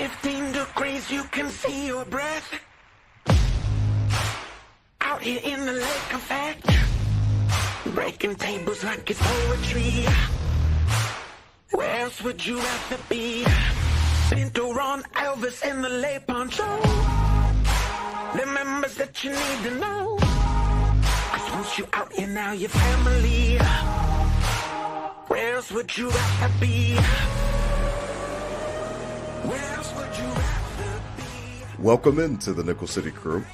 15 degrees, you can see your breath. Out here in the lake effect, breaking tables like it's poetry. Where else would you rather be? Pinto, Ron, Elvis in the lay poncho. The members that you need to know. 'Cause once you out here now, your family. Where else would you rather be? Where else would you rather be? Welcome into the Nickel City Crew.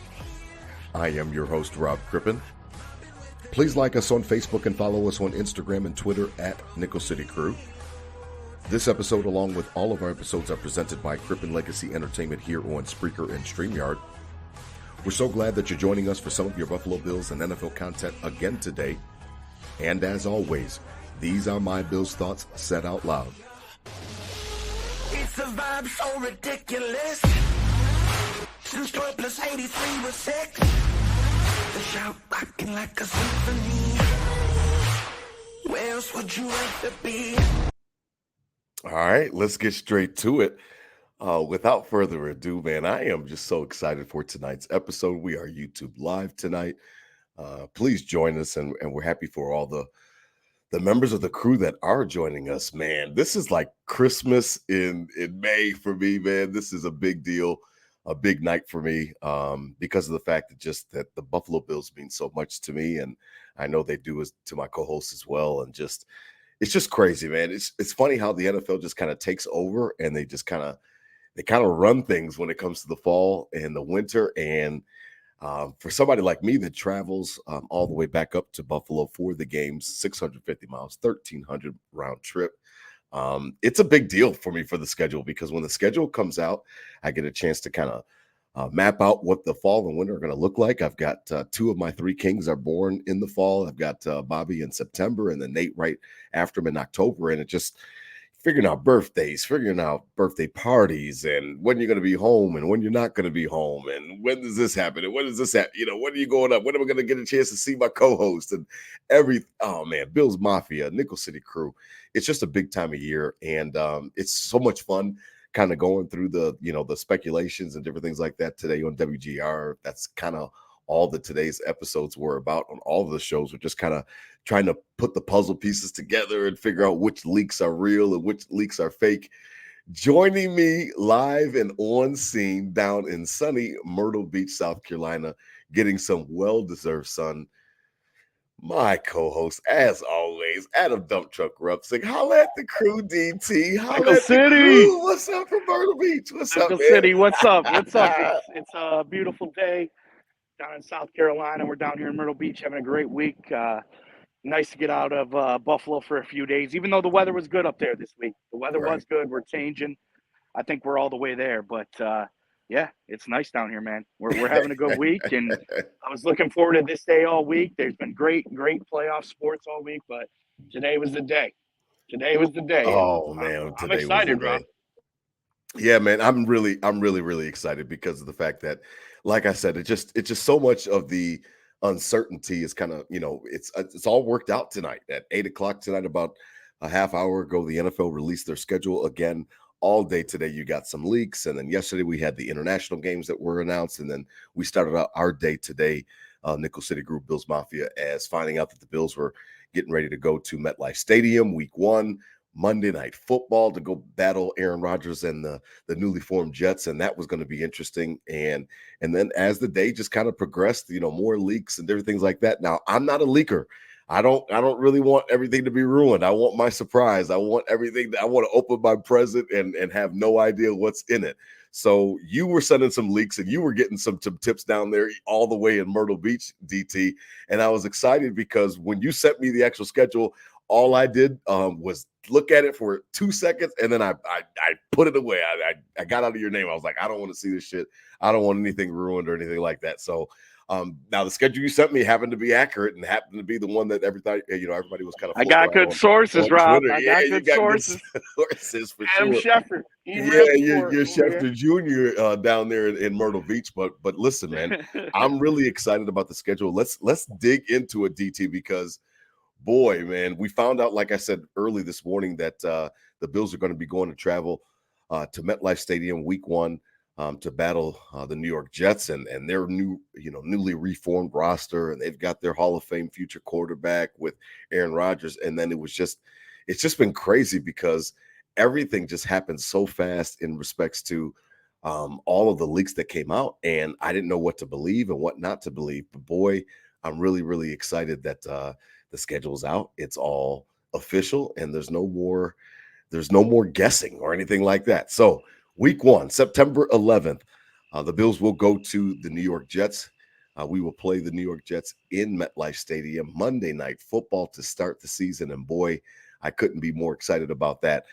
I am your host, Rob Crippen. Please like us on Facebook and follow us on Instagram and Twitter at Nickel City Crew. This episode, along with all of our episodes, are presented by Crippen Legacy Entertainment here on Spreaker and StreamYard. We're so glad that you're joining us for some of your Buffalo Bills and NFL content again today. And as always, these are my Bills thoughts said out loud. It's a vibe so ridiculous. Since 12 plus 83 was 6. The shout rocking like a symphony. Where else would you rather be? All right, let's get straight to it. Without further ado, man, I am just so excited for tonight's episode. We are YouTube Live tonight. Please join us, and we're happy for all the members of the crew that are joining us, man. This is like Christmas in May for me, man. This is a big deal, a big night for me, because of the fact that the Buffalo Bills mean so much to me, and I know they do as to my co-hosts as well. And it's just crazy, man. It's funny how the NFL just kind of takes over, and they kind of run things when it comes to the fall and the winter. And for somebody like me that travels all the way back up to Buffalo for the games, 650 miles, 1,300 round trip, it's a big deal for me for the schedule, because when the schedule comes out, I get a chance to kind of map out what the fall and winter are going to look like. I've got two of my three kings are born in the fall. I've got Bobby in September, and then Nate right after him in October. And it just figuring out birthdays, figuring out birthday parties, and when you're going to be home and when you're not going to be home, and when does this happen, and when does this happen? When are you going up? When am I going to get a chance to see my co-host and oh man, Bills Mafia, Nickel City Crew. It's just a big time of year, and it's so much fun kind of going through the speculations and different things like that today on WGR. That's kind of all that today's episodes were about on all of the shows. We're just kind of trying to put the puzzle pieces together and figure out which leaks are real and which leaks are fake. Joining me live and on scene down in sunny Myrtle Beach, South Carolina, getting some well-deserved sun, my co-host, as always, Adam Dump Truck Rupsick. Holla at the crew, DT. Holla Nickel at City. the crew. What's up from Myrtle Beach? What's Nickel up, man? City, what's up? What's up? It's a beautiful day down in South Carolina. We're down here in Myrtle Beach having a great week. Nice to get out of Buffalo for a few days, even though the weather was good up there this week. The weather was good. We're changing. I think we're all the way there. But, yeah, it's nice down here, man. We're having a good week, and I was looking forward to this day all week. There's been great playoff sports all week, but today was the day. Today was the day. Oh, man. I'm excited, Rob. Yeah, man, I'm really, really excited because of the fact that, like I said, it's just so much of the uncertainty is kind of, it's all worked out tonight at 8:00 tonight. About a half hour ago, the NFL released their schedule again. All day today, you got some leaks, and then yesterday we had the international games that were announced, and then we started out our day today, Nickel City Group Bills Mafia, as finding out that the Bills were getting ready to go to MetLife Stadium week 1. Monday Night Football to go battle Aaron Rodgers and the newly formed Jets, and that was going to be interesting. And then as the day just kind of progressed, more leaks and different things like that. Now, I'm not a leaker. I don't really want everything to be ruined. I want my surprise. I want everything. I want to open my present and have no idea what's in it. So you were sending some leaks, and you were getting some tips down there all the way in Myrtle Beach, DT. And I was excited because when you sent me the actual schedule, all I did was look at it for 2 seconds, and then I put it away. I got out of your name. I was like, I don't want to see this shit. I don't want anything ruined or anything like that. So now the schedule you sent me happened to be accurate and happened to be the one that everybody was kind of. I got good sources, Rob. I got good sources. Sources for Adam sure. Schefter. You're Schefter Jr. Down there in Myrtle Beach. But listen, man, I'm really excited about the schedule. Let's dig into it, DT, because boy, man, we found out, like I said early this morning, that the Bills are going to be going to travel to MetLife Stadium week one to battle the New York Jets and their newly reformed roster, and they've got their Hall of Fame future quarterback with Aaron Rodgers. And then it's just been crazy because everything just happened so fast in respects to all of the leaks that came out, and I didn't know what to believe and what not to believe. But boy, I'm really, really excited that the schedule's out. It's all official, and there's no more guessing or anything like that. So week one, September 11th, the Bills will go to the New York Jets. We will play the New York Jets in MetLife Stadium, Monday Night Football to start the season. And boy, I couldn't be more excited about that.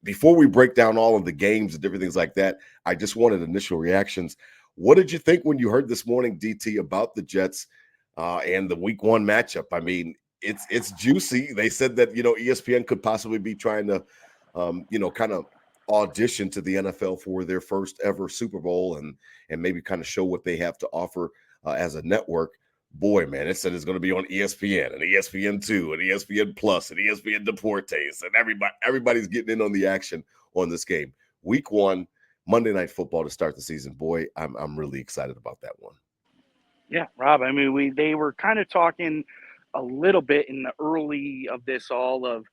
Before we break down all of the games and different things like that, I just wanted initial reactions. What did you think when you heard this morning, DT, about the Jets and the week one matchup? I mean, it's juicy. They said that, ESPN could possibly be trying to, kind of audition to the NFL for their first ever Super Bowl and maybe kind of show what they have to offer as a network. Boy, man, it said it's going to be on ESPN and ESPN2 and ESPN Plus and ESPN Deportes, and everybody's getting in on the action on this game. Week one, Monday Night Football to start the season. Boy, I'm really excited about that one. Yeah, Rob. I mean, they were kind of talking a little bit in the early of this all of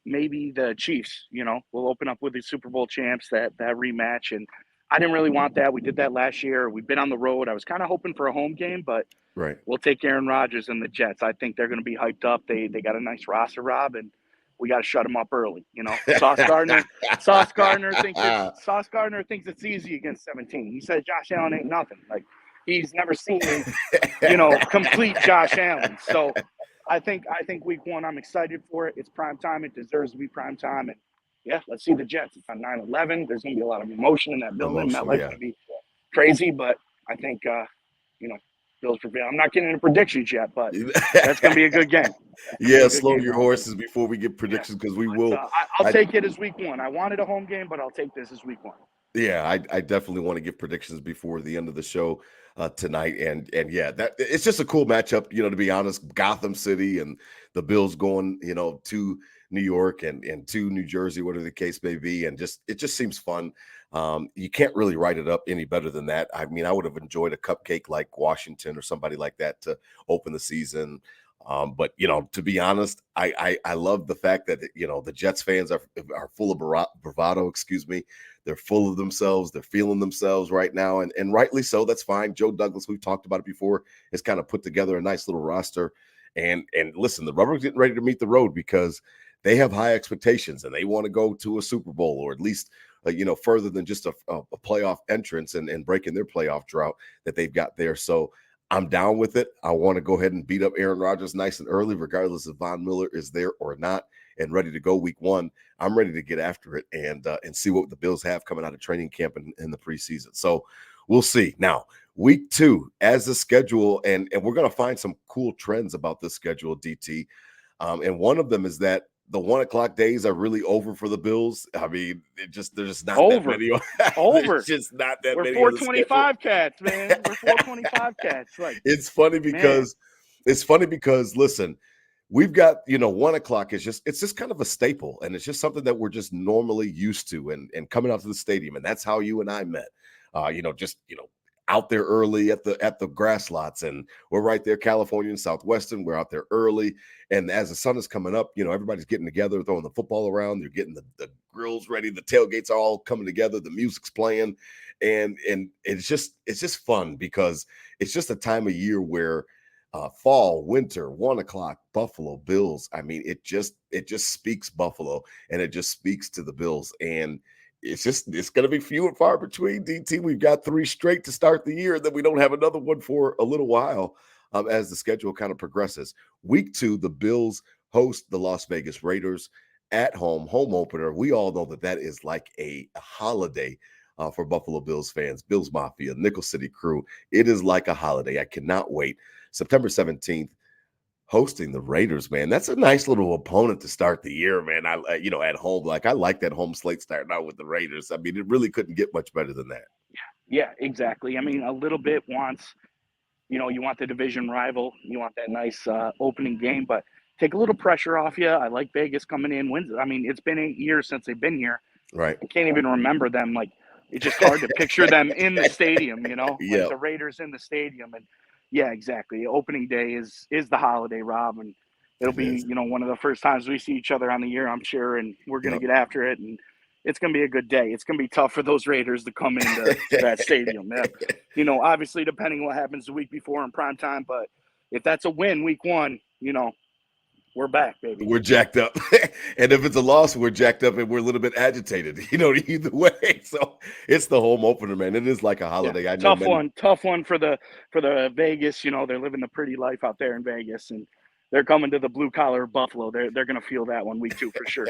maybe the Chiefs, will open up with the Super Bowl champs, that rematch. And I didn't really want that. We did that last year. We've been on the road. I was kind of hoping for a home game, but right. We'll take Aaron Rodgers and the Jets. I think they're going to be hyped up. They got a nice roster, Rob, and we got to shut them up early. Sauce Gardner thinks it's easy against 17. He said Josh Allen ain't nothing. Like, he's never seen, complete Josh Allen. So I think week one, I'm excited for it. It's prime time. It deserves to be prime time. And yeah, let's see the Jets. It's on 9/11. There's going to be a lot of emotion in that building. That life's going to be crazy, but I think, Bills prevail. I'm not getting into predictions yet, but that's going to be a good game. Slow your horses before we get predictions because we will. I'll take it as week one. I wanted a home game, but I'll take this as week one. Yeah, I definitely want to give predictions before the end of the show tonight, and yeah, that it's just a cool matchup. To be honest, Gotham City and the Bills going, to New York and to New Jersey, whatever the case may be, and it just seems fun. You can't really write it up any better than that. I mean, I would have enjoyed a cupcake like Washington or somebody like that to open the season. But to be honest, I love the fact that the Jets fans are full of bravado. Excuse me, they're full of themselves. They're feeling themselves right now, and rightly so. That's fine. Joe Douglas, we've talked about it before, has kind of put together a nice little roster. And listen, the rubber's getting ready to meet the road because they have high expectations and they want to go to a Super Bowl or at least further than just a playoff entrance and breaking their playoff drought that they've got there. So I'm down with it. I want to go ahead and beat up Aaron Rodgers nice and early, regardless if Von Miller is there or not, and ready to go week one. I'm ready to get after it and see what the Bills have coming out of training camp in the preseason. So we'll see. Now, week two, as the schedule, and we're going to find some cool trends about this schedule, DT. And one of them is that the 1 o'clock days are really over for the Bills. I mean, there's just not that many. Over. There's just not that We're many. 425 cats, man. We're 425 cats. Like, it's funny because listen, we've got 1 o'clock it's just kind of a staple, and it's just something that we're just normally used to, and coming out to the stadium, and that's how you and I met. Out there early at the grass lots, and we're right there, California and Southwestern. We're out there early, and as the sun is coming up, everybody's getting together, throwing the football around. They're getting the grills ready. The tailgates are all coming together. The music's playing, and it's just fun because it's just a time of year where fall, winter, 1 o'clock, Buffalo Bills. I mean, it just speaks Buffalo, and it just speaks to the Bills, and it's going to be few and far between, DT. We've got 3 straight to start the year, and then we don't have another one for a little while as the schedule kind of progresses. Week 2, the Bills host the Las Vegas Raiders at home opener. We all know that is like a holiday for Buffalo Bills fans. Bills Mafia, Nickel City Crew. It is like a holiday. I cannot wait. September 17th. Hosting the Raiders, man. That's a nice little opponent to start the year, man. I at home, I like that home slate starting out with the Raiders. I mean, it really couldn't get much better than that. Yeah, exactly. I mean, a little bit wants, you want the division rival. You want that nice opening game, but take a little pressure off you. I like Vegas coming in, wins. I mean, it's been 8 years since they've been here. Right. I can't even remember them. Like, it's just hard to picture them in the stadium, like Yeah. the Raiders in the stadium. And yeah, exactly. Opening day is the holiday, Rob, and it'll It be, is. one of the first times we see each other on the year, I'm sure, and we're gonna Yep. get after it, and it's gonna be a good day. It's gonna be tough for those Raiders to come into that stadium. Obviously depending what happens the week before in prime time, but if that's a win week one, we're back, baby. We're jacked up. And if it's a loss, we're jacked up and we're a little bit agitated, either way. So it's the home opener, man. It is like a Yeah, holiday. I know tough many. one. Tough one for the Vegas. They're living the pretty life out there in Vegas, and they're coming to the blue collar Buffalo. They're gonna feel that one week two for sure.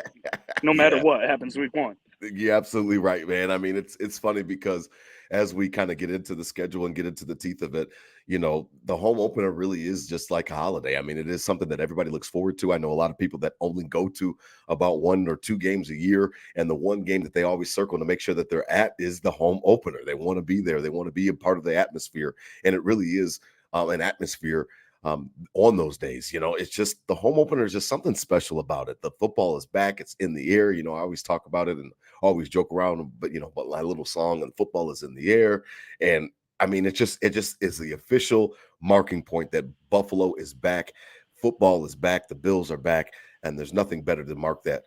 No matter Yeah. what happens week one. You're absolutely right, man. I mean, it's funny because as we kind of get into the schedule and get into the teeth of it, the home opener really is just like a holiday. I mean, it is something that everybody looks forward to. I know a lot of people that only go to about 1 or 2 games a year, and the one game that they always circle to make sure that they're at is the home opener. They want to be there. They want to be a part of the atmosphere, and it really is an atmosphere on those days. It's just the home opener is just something special about it. The football is back, it's in the air. I always talk about it and always joke around, but my little song and football is in the air. And I mean, it just is the official marking point that Buffalo is back, football is back, the Bills are back, and there's nothing better to mark that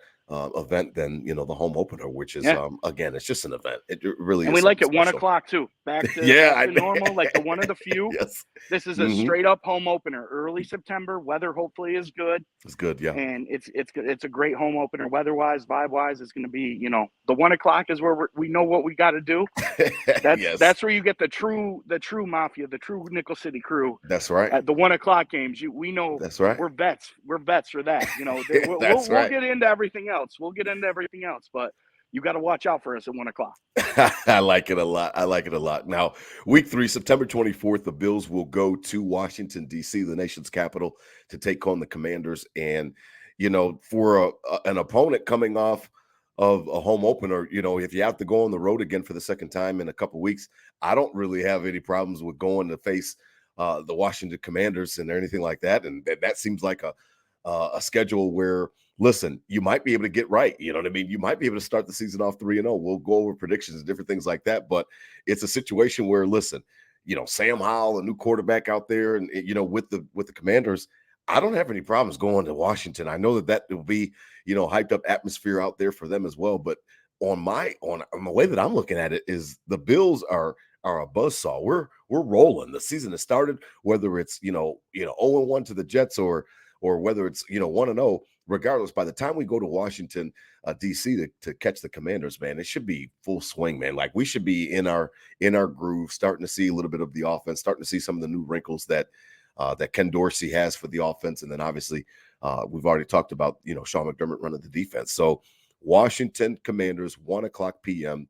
event than the home opener, which is Yeah, again, it's just an event. It really and is we like something it 1 special. o'clock too. Back to Yeah, back to normal. Like the one of the few. yes. This is a Hmm. straight up home opener. Early September. Weather hopefully is good. It's good. Yeah. And it's a great home opener, weather wise, vibe wise. It's going to be, the 1 o'clock is where we know what we got to do. Yes, That's where you get the true mafia, the true Nickel City crew. that's right. At the 1 o'clock games, we know That's right. we're vets. We're vets for that. That's We'll right. get into everything else. But you got to watch out for us at 1 o'clock. I like it a lot. I like it a lot. Now, week 3, September 24th, the Bills will go to Washington, D.C., the nation's capital, to take on the Commanders. And, for an opponent coming off of a home opener, if you have to go on the road again for the second time in a couple weeks, I don't really have any problems with going to face the Washington Commanders and anything like that. And that seems like a schedule where, listen, you might be able to get right. You know what I mean? You might be able to start the season off 3-0. We'll go over predictions and different things like that. But it's a situation where, listen, Sam Howell, a new quarterback out there, and with the Commanders, I don't have any problems going to Washington. I know that will be, hyped up atmosphere out there for them as well. But on the way that I'm looking at it is the Bills are a buzzsaw. We're rolling. The season has started, whether it's 0-1 to the Jets or whether it's 1-0. Regardless, by the time we go to Washington, D.C. to catch the Commanders, man, it should be full swing, man. Like we should be in our groove, starting to see a little bit of the offense, starting to see some of the new wrinkles that Ken Dorsey has for the offense, and then obviously we've already talked about Sean McDermott running the defense. So Washington Commanders, 1:00 p.m.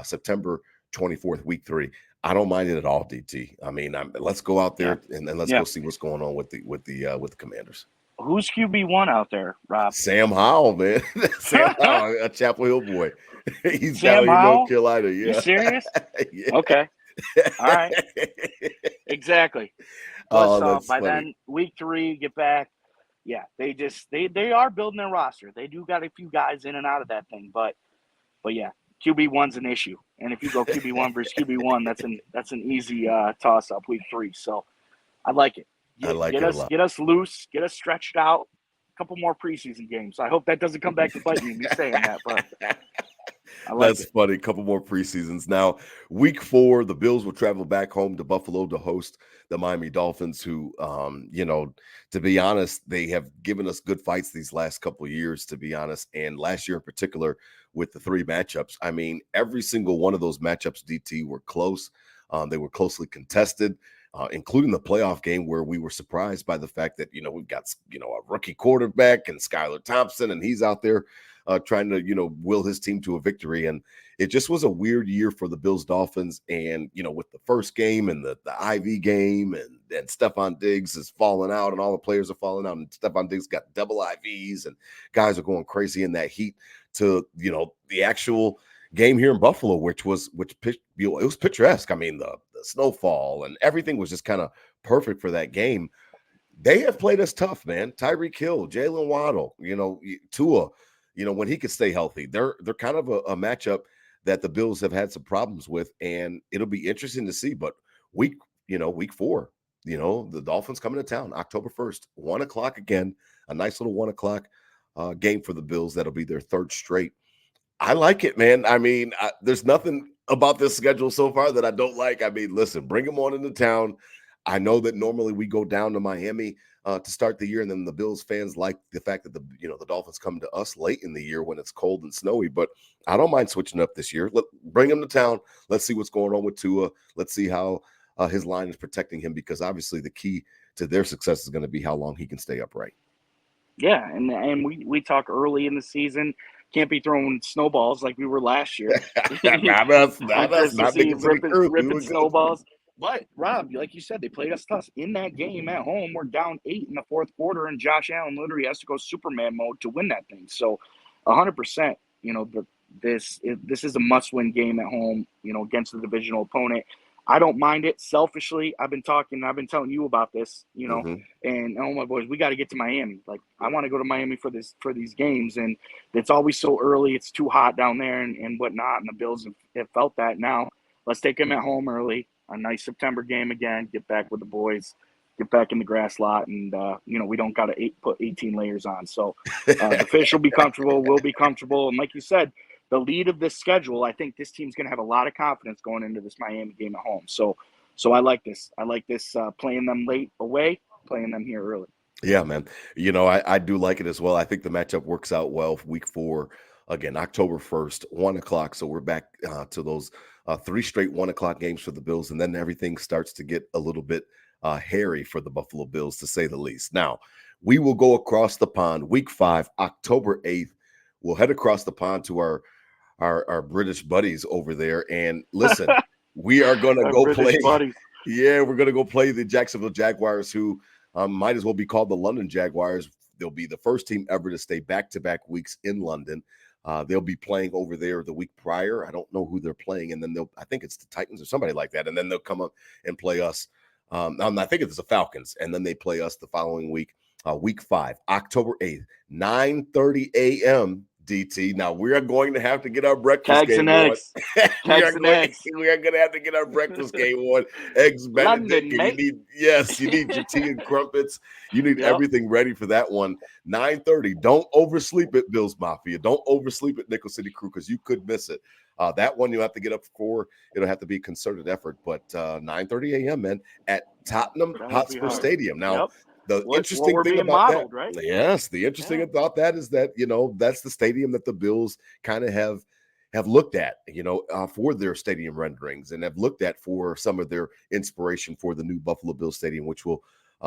September 24th, week 3. I don't mind it at all, DT. I mean, let's go out there and let's go see what's going on with the Commanders. Who's QB1 out there, Rob? Sam Howell, man. Sam Howell, a Chapel Hill boy. He's Sam down here in Howell? North Carolina. Yeah. You serious? Yeah. Okay. All right. Exactly. Oh, But that's by funny. then, week 3, get back. Yeah, they are building their roster. They do got a few guys in and out of that thing, but yeah, QB1's an issue. And if you go QB1 versus QB1, that's an easy toss up week 3. So I like it. I like it a lot. Get us loose, get us stretched out. A couple more preseason games. I hope that doesn't come back to bite me saying that, but I like That's it. funny. A couple more preseasons. Now, week 4, the Bills will travel back home to Buffalo to host the Miami Dolphins, who, to be honest, they have given us good fights these last couple of years, to be honest. And last year in particular, with the 3 matchups, I mean, every single one of those matchups, DT, were close. They were closely contested. Including the playoff game where we were surprised by the fact that, we've got, a rookie quarterback and Skylar Thompson, and he's out there trying to, will his team to a victory. And it just was a weird year for the Bills Dolphins. And, with the first game and the IV game and Stephon Diggs is falling out and all the players are falling out and Stephon Diggs got double IVs and guys are going crazy in that heat to, the actual game here in Buffalo, which it was picturesque. I mean, the snowfall and everything was just kind of perfect for that game. They have played us tough, man. Tyreek Hill, Jalen Waddle, Tua, when he could stay healthy. They're kind of a matchup that the Bills have had some problems with, and it'll be interesting to see. But week 4, the Dolphins coming to town October 1st, 1:00 again, a nice little 1:00 game for the Bills. That'll be their 3rd straight. I like it, man. I mean, there's nothing about this schedule so far that I don't like. I mean, listen, bring them on into town. I know that normally we go down to Miami to start the year, and then the Bills fans like the fact that the Dolphins come to us late in the year when it's cold and snowy. But I don't mind switching up this year. Bring them to town. Let's see what's going on with Tua. Let's see how his line is protecting him, because obviously the key to their success is going to be how long he can stay upright. Yeah, and we talk early in the season. Can't be throwing snowballs like we were last year. Not us, On not us, Christmas not Eve, Nickel City Crew. ripping snowballs. But Rob, like you said, they played us tough in that game at home. We're down 8 in the 4th quarter, and Josh Allen literally has to go Superman mode to win that thing. So, 100%. This is a must-win game at home. Against the divisional opponent. I don't mind it selfishly. I've been telling you about this. And oh my boys, we got to get to Miami. Like, I want to go to Miami for these games, and it's always so early. It's too hot down there and whatnot. And the Bills have felt that now. Let's take them at home early. A nice September game again. Get back with the boys. Get back in the grass lot, and we don't got to put 18 layers on. So the fish will be comfortable. We'll be comfortable, and like you said, the lead of this schedule, I think this team's going to have a lot of confidence going into this Miami game at home. So I like this. I like this playing them late away, playing them here early. Yeah, man. I do like it as well. I think the matchup works out well for week 4. Again, October 1st, 1:00. So we're back to those 3 straight 1:00 games for the Bills. And then everything starts to get a little bit hairy for the Buffalo Bills, to say the least. Now, we will go across the pond week 5, October 8th. We'll head across the pond to our British buddies over there. And listen, we are going to go play. Buddies. Yeah, we're going to go play the Jacksonville Jaguars, who might as well be called the London Jaguars. They'll be the first team ever to stay back-to-back weeks in London. They'll be playing over there the week prior. I don't know who they're playing. And then I think it's the Titans or somebody like that. And then they'll come up and play us. I think it's the Falcons. And then they play us the following week, week 5, October 8th, 9:30 a.m. DT. Now we are going to have to get our breakfast game on. We are going to have to get our breakfast game on. Eggs Benedict. You need your tea and crumpets. You need everything ready for that one. 9:30. Don't oversleep it, Bills Mafia. Don't oversleep it, Nickel City Crew, because you could miss it. That one you'll have to get up for. It'll have to be a concerted effort. But 9:30 a.m., man, at Tottenham Hotspur Stadium. Now, the interesting thing about that, right? Yes, the interesting about that is that that's the stadium that the Bills kind of have looked at, for their stadium renderings, and have looked at for some of their inspiration for the new Buffalo Bills Stadium, which will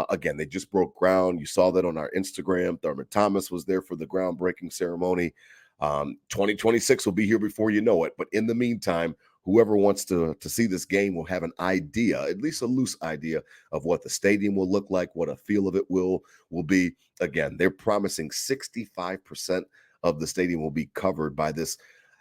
again, they just broke ground. You saw that on our Instagram. Thurman Thomas was there for the groundbreaking ceremony. 2026 will be here before you know it. But in the meantime, whoever wants to see this game will have an idea, at least a loose idea, of what the stadium will look like, what a feel of it will be. Again, they're promising 65% of the stadium will be covered by this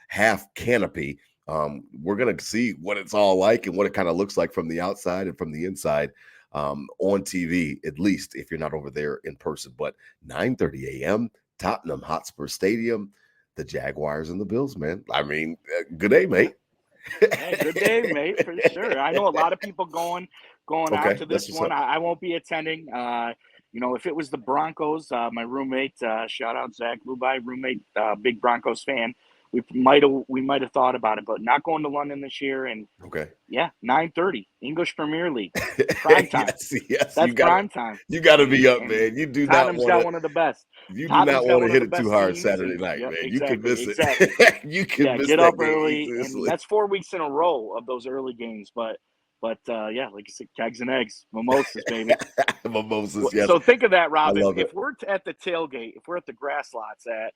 half canopy. We're going to see what it's all like and what it kind of looks like from the outside and from the inside on TV, at least if you're not over there in person. But 9:30 a.m., Tottenham Hotspur Stadium, the Jaguars and the Bills, man. I mean, good day, mate. Hey, good day, mate, for sure. I know a lot of people going out to this one. I won't be attending. If it was the Broncos, my roommate, shout out Zach Lubai, roommate, big Broncos fan, we might have thought about it, but not going to London this year. And 9:30 English Premier League prime time. Yes, that's prime time. You got to be up, man. You do Tottenham's not want got one of the best. You do not want to hit it too hard Saturday night, man. Exactly, you could miss it. You could miss get that up game early, easily. and that's 4 weeks in a row of those early games. But like you said, kegs and eggs, mimosas, baby. Mimosas, yes. So think of that, Rob. If we're at the tailgate, if we're at the grass lots at,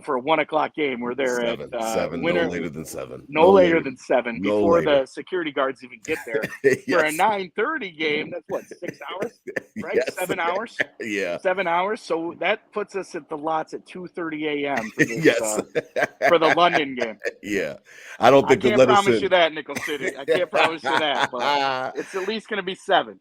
for a 1:00 game, we're there seven, winter, no later than 7. No later than 7 before the security guards even get there. For a 9:30 game, that's what, 6 hours, right? Yes. 7 hours. Yeah, 7 hours. So that puts us at the lots at 2:30 a.m. for this, for the London game. Yeah, I don't think I can't promise you that, Nickel City. I can't promise you that, but it's at least going to be 7.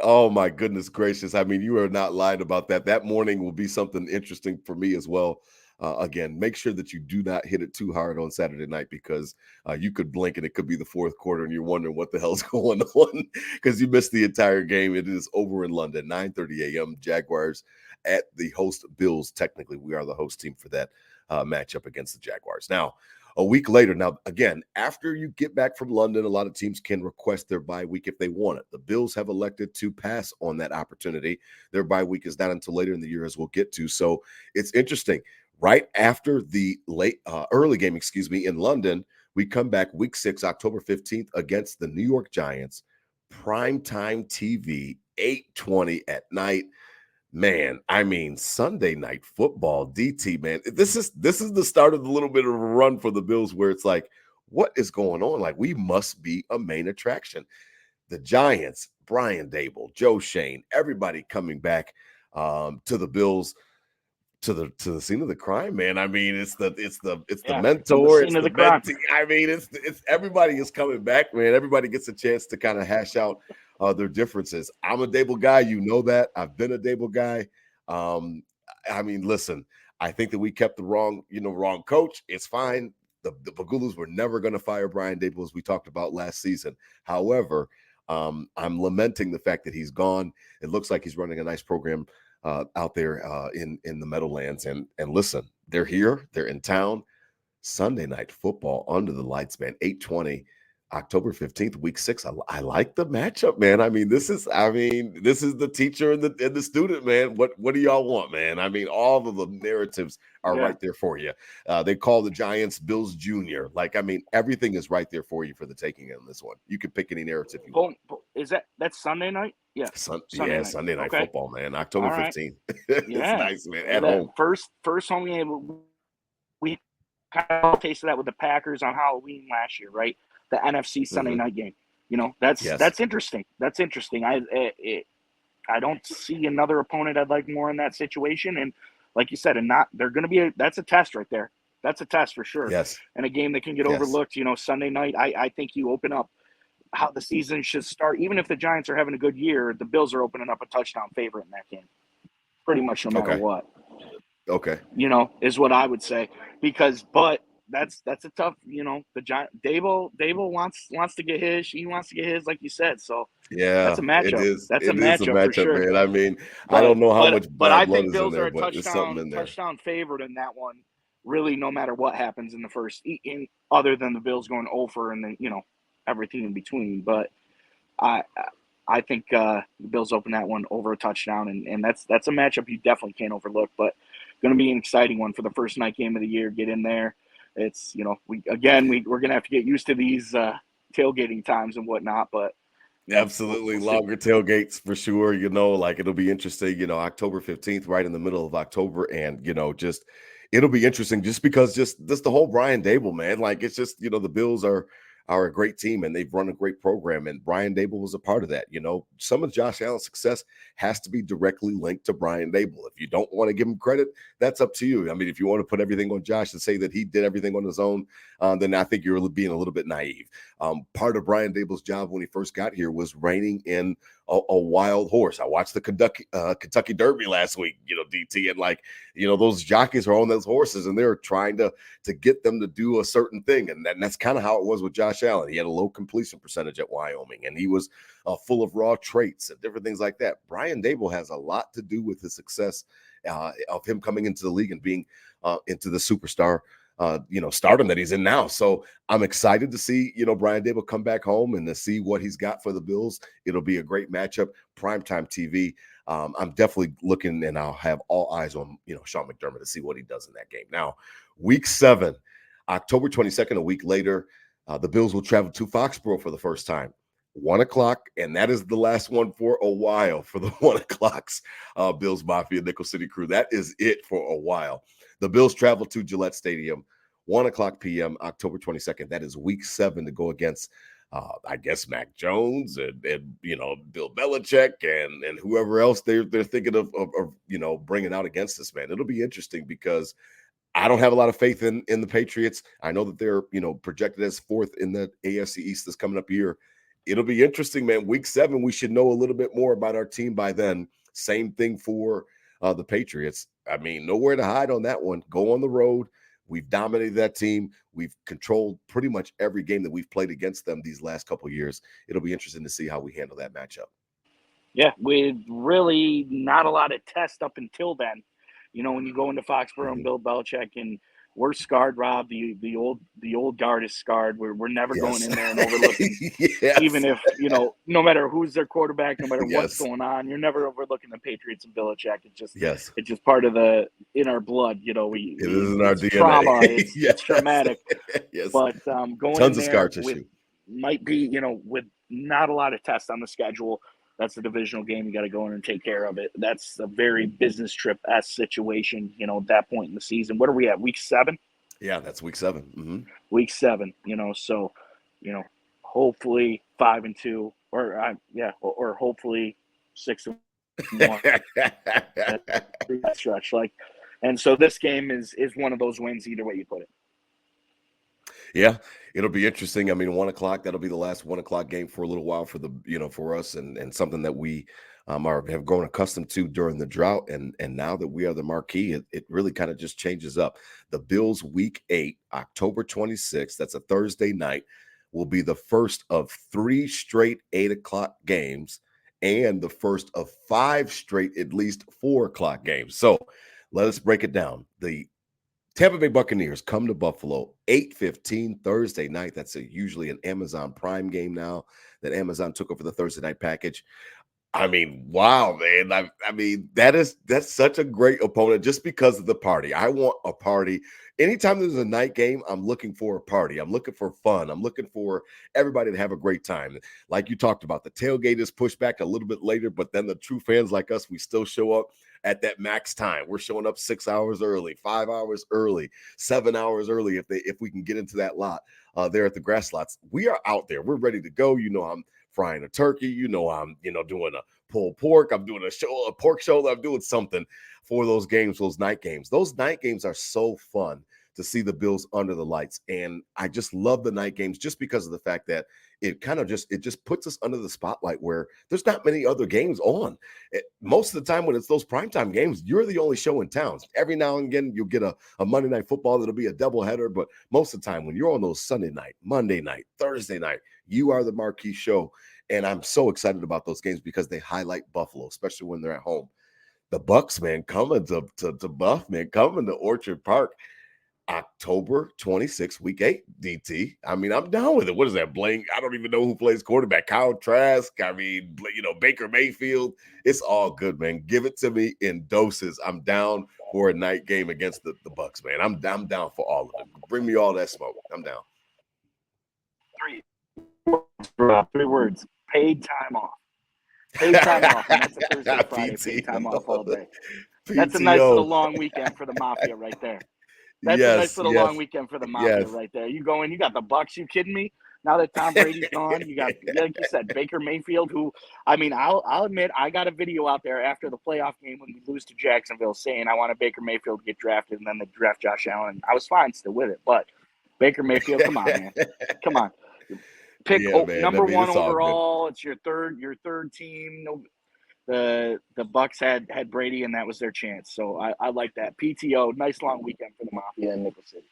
Oh my goodness gracious! I mean, you are not lying about that. That morning will be something interesting for me as well. Again, make sure that you do not hit it too hard on Saturday night, because you could blink and it could be the fourth quarter and you're wondering what the hell's going on because you missed the entire game. It is over in London, 9:30 a.m. Jaguars at the host Bills. Technically, we are the host team for that matchup against the Jaguars. Now, a week later, now again, after you get back from London, a lot of teams can request their bye week if they want it. The Bills have elected to pass on that opportunity. Their bye week is not until later in the year, as we'll get to. So it's interesting. Right after the early game, in London, we come back week 6, October 15th, against the New York Giants. Primetime TV, 8:20 at night. Man, I mean, Sunday night football, DT, man. This is the start of a little bit of a run for the Bills where it's like, what is going on? Like, we must be a main attraction. The Giants, Brian Dable, Joe Shane, everybody coming back to the Bills, to the scene of the crime, man. I mean, it's the mentor, it's the mentee. I mean, it's everybody is coming back, man. Everybody gets a chance to kind of hash out their differences. I'm a Dable guy, you know that. I've been a Dable guy. I mean, listen, I think that we kept the wrong coach. It's fine. The Pagulus were never going to fire Brian Dable, as we talked about last season. However, I'm lamenting the fact that he's gone. It looks like he's running a nice program out there in the Meadowlands. And listen, they're here. They're in town. Sunday night football under the lights, man. 8:20, October 15th, week 6. I like the matchup, man. I mean, this is the teacher and the student, man. What do y'all want, man? I mean, all of the narratives are right there for you. They call the Giants Bills Jr. Like, I mean, everything is right there for you for the taking in this one. You can pick any narrative you want. That's Sunday night? Yeah. Sunday night football, man. October 15th. It's nice, man. At home. First home game. We kind of tasted that with the Packers on Halloween last year, right? The NFC Sunday night game. That's interesting. That's interesting. I don't see another opponent I'd like more in that situation. And like you said, that's a test right there. That's a test for sure. Yes. And a game that can get overlooked, Sunday night. I think you open up how the season should start. Even if the Giants are having a good year, the Bills are opening up a touchdown favorite in that game. Pretty much no matter what. Okay. Is what I would say. But that's a tough, the Giant Dable wants to get his. He wants to get his, like you said. So yeah, that's a matchup. It is. That's a matchup, for sure, man. I mean, I don't know how much but I think blood Bills is in there, are a but there's something in there. touchdown favorite in that one. Really, no matter what happens in the first, other than the Bills going over and then everything in between. But I think the Bills open that one over a touchdown, and that's a matchup you definitely can't overlook. But going to be an exciting one for the first night game of the year. Get in there. It's we're going to have to get used to these tailgating times and whatnot. But absolutely longer tailgates for sure. Like it'll be interesting. October 15th, right in the middle of October, and just it'll be interesting just because just the whole Brian Dable, man. Like it's just the Bills are a great team and they've run a great program, and Brian Dable was a part of that. Some of Josh Allen's success has to be directly linked to Brian Dable. If you don't want to give him credit, that's up to you. I mean, if you want to put everything on Josh and say that he did everything on his own, then I think you're being a little bit naive. Part of Brian Dable's job when he first got here was reining in a wild horse. I watched the Kentucky Derby last week, DT, and those jockeys are on those horses and they're trying to get them to do a certain thing. And that's kind of how it was with Josh Allen. He had a low completion percentage at Wyoming, and he was full of raw traits and different things like that. Brian Dable has a lot to do with the success of him coming into the league and being into the superstar stardom that he's in now. So I'm excited to see, Brian Dable come back home and to see what he's got for the Bills. It'll be a great matchup, primetime TV. I'm definitely looking, and I'll have all eyes on, Sean McDermott to see what he does in that game. Now, week 7, October 22nd, a week later, the Bills will travel to Foxborough for the first time. 1 o'clock, and that is the last one for a while for the 1 o'clocks. Bills Mafia, Nickel City Crew. That is it for a while. The Bills travel to Gillette Stadium, 1 o'clock p.m., October 22nd. That is week 7 to go against, I guess, Mac Jones and Bill Belichick and whoever else they're thinking of bringing out against this, man. It'll be interesting because I don't have a lot of faith in the Patriots. I know that they're projected as 4th in the AFC East this coming up year. It'll be interesting, man. Week 7, we should know a little bit more about our team by then. Same thing for the Patriots. I mean, nowhere to hide on that one. Go on the road. We've dominated that team. We've controlled pretty much every game that we've played against them these last couple of years. It'll be interesting to see how we handle that matchup. Yeah, with really not a lot of test up until then. When you go into Foxborough and Bill Belichick, and we're scarred, Rob. The old guard is scarred. We're never going Yes. in there and overlooking, Yes. even if no matter who's their quarterback, no matter what's Yes. going on, you're never overlooking the Patriots and Belichick. Yes. It's just part of in our blood. It is in our It's DNA. trauma. It's Yes. traumatic. Yes. But going Tons in of scar there with tissue. might be with not a lot of tests on the schedule. That's a divisional game. You got to go in and take care of it. That's a very business trip-esque situation, at that point in the season. What are we at, week 7? Yeah, that's week 7. Mm-hmm. Week 7, so, hopefully 5-2, or hopefully 6-1. That stretch, and so this game is one of those wins, either way you put it. Yeah, it'll be interesting. I mean, 1 o'clock, that'll be the last 1 o'clock game for a little while for for us, and something that we have grown accustomed to during the drought. And now that we are the marquee, it really kind of just changes up. The Bills week 8, October 26th, that's a Thursday night, will be the first of 3 straight 8 o'clock games and the first of 5 straight, at least 4 o'clock games. So let us break it down. The Tampa Bay Buccaneers come to Buffalo 8:15 Thursday night. That's usually an Amazon Prime game now that Amazon took over the Thursday night package. I mean, wow, man. I mean, that's such a great opponent just because of the party. I want a party. Anytime there's a night game, I'm looking for a party. I'm looking for fun. I'm looking for everybody to have a great time. Like you talked about, the tailgate is pushed back a little bit later, but then the true fans like us, we still show up at that max time. We're showing up 6 hours early, 5 hours early, 7 hours early if we can get into that lot there at the grass lots. We are out there. We're ready to go. I'm frying a turkey. I'm doing a pulled pork. I'm doing a pork shoulder. I'm doing something for those games, those night games. Those night games are so fun to see the Bills under the lights. And I just love the night games just because of the fact that it just puts us under the spotlight where there's not many other games on. Most of the time when it's those primetime games, you're the only show in town. Every now and again, you'll get a Monday Night Football that'll be a doubleheader, but most of the time when you're on those Sunday night, Monday night, Thursday night, you are the marquee show. And I'm so excited about those games because they highlight Buffalo, especially when they're at home. The Bucks, man, coming to Buff, man, coming to Orchard Park. October 26th, week 8, DT. I mean, I'm down with it. What is that, Blank? I don't even know who plays quarterback. Kyle Trask. I mean, Baker Mayfield. It's all good, man. Give it to me in doses. I'm down for a night game against the Bucks, man. I'm down for all of it. Bring me all that smoke. I'm down. 3 words. Paid time off. Paid time off. And that's a Thursday, Friday. Paid time off all day. That's a nice little long weekend for the Mafia right there. That's a nice little long weekend for the Mafia right there. You go in, you got the Bucks. You kidding me? Now that Tom Brady's gone, you got, like you said, Baker Mayfield, who, I mean, I'll admit, I got a video out there after the playoff game when we lose to Jacksonville saying I wanted Baker Mayfield to get drafted, and then they draft Josh Allen. I was fine still with it, but Baker Mayfield, come on, man. Come on. Pick number 1 overall. It's your third team. No, the Bucks had Brady, and that was their chance. So I like that. PTO, nice long weekend for the Mafia in Nickel City.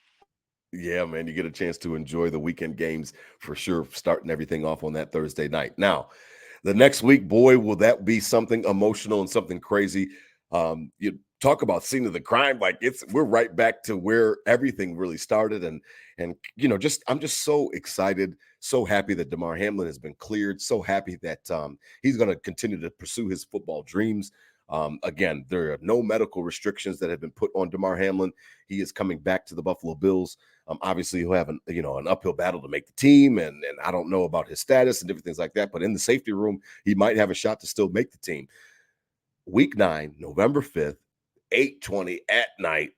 Yeah, man, you get a chance to enjoy the weekend games for sure, starting everything off on that Thursday night. Now, the next week, boy, will that be something emotional and something crazy. You talk about scene of the crime, like we're right back to where everything really started. And I'm just so excited, so happy that Damar Hamlin has been cleared, so happy that he's going to continue to pursue his football dreams. Again, there are no medical restrictions that have been put on Damar Hamlin. He is coming back to the Buffalo Bills. Obviously, he'll have an uphill battle to make the team, and I don't know about his status and different things like that. But in the safety room, he might have a shot to still make the team. Week 9, November 5th, 8:20 at night.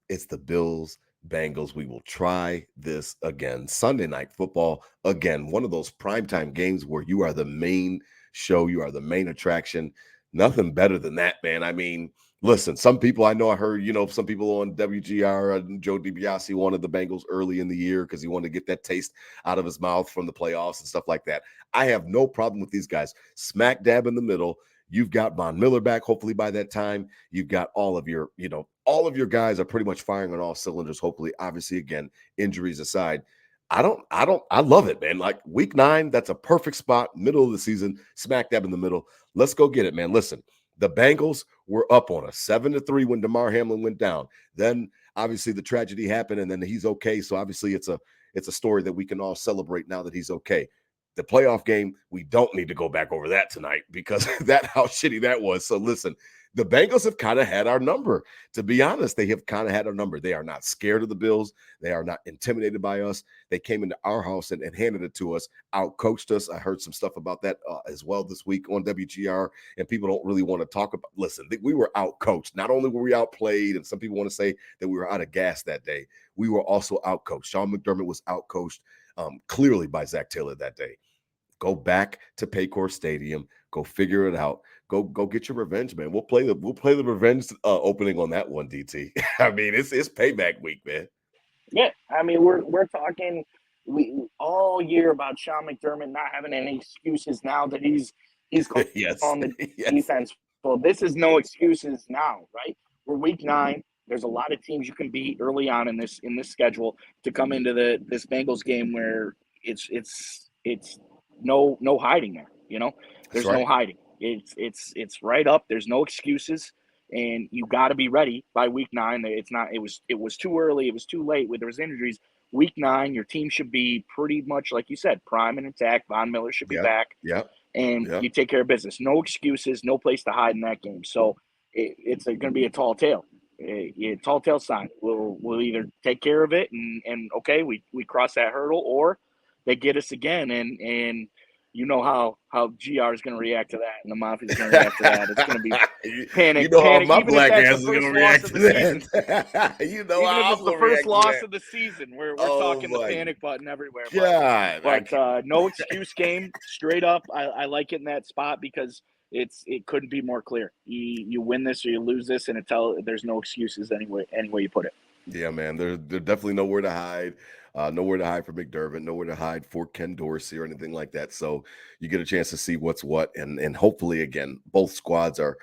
It's the Bills Bengals. We will try this again. Sunday night football, again, one of those primetime games where you are the main show, you are the main attraction. Nothing better than that, man. I mean, listen, some people I know, I heard, some people on WGR, Joe DiBiase wanted the Bengals early in the year because he wanted to get that taste out of his mouth from the playoffs and stuff like that. I have no problem with these guys. Smack dab in the middle. You've got Von Miller back, hopefully by that time. You've got all of your guys are pretty much firing on all cylinders, hopefully. Obviously, again, injuries aside. I love it, man. Like week 9, that's a perfect spot, middle of the season, smack dab in the middle. Let's go get it, man. Listen, the Bengals were up on us 7-3 when Damar Hamlin went down. Then obviously the tragedy happened, and then he's okay. So obviously it's a story that we can all celebrate now that he's okay. The playoff game, we don't need to go back over that tonight because that how shitty that was. So listen, the Bengals have kind of had our number. To be honest, they have kind of had our number. They are not scared of the Bills. They are not intimidated by us. They came into our house and handed it to us, out-coached us. I heard some stuff about that as well this week on WGR, and people don't really want to talk about. Listen, we were out-coached. Not only were we outplayed, and some people want to say that we were out of gas that day, we were also out-coached. Sean McDermott was out-coached clearly by Zach Taylor that day. Go back to Paycor Stadium. Go figure it out. Go get your revenge, man. We'll play the revenge opening on that one, DT. I mean, it's payback week, man. Yeah, I mean we're talking all year about Sean McDermott not having any excuses now that he's yes. on the yes. defense. Well, this is no excuses now, right? We're week 9. There's a lot of teams you can beat early on in this schedule to come into this Bengals game where it's no hiding there. There's right. no hiding. It's right up. There's no excuses, and you got to be ready by week 9. It's not. It was too early. It was too late. There was injuries. Week 9, your team should be pretty much like you said, prime and intact. Von Miller should be back. Yeah. And you take care of business. No excuses. No place to hide in that game. So it's going to be a tall tale. A tall tale sign. We'll either take care of it and okay, we cross that hurdle, or they get us again, and you know how GR is going to react to that, and the Mafia is going to react to that. It's going to be panic. You know panic. how my Even black if ass is going to react to that. You know even how if it's the first loss of the season, we're talking the panic button everywhere. God, but no excuse game, straight up. I like it in that spot because it couldn't be more clear. You win this or you lose this, and there's no excuses any way you put it. Yeah, man, there's definitely nowhere to hide. Nowhere to hide for McDermott, nowhere to hide for Ken Dorsey or anything like that. So you get a chance to see what's what, and hopefully, again, both squads are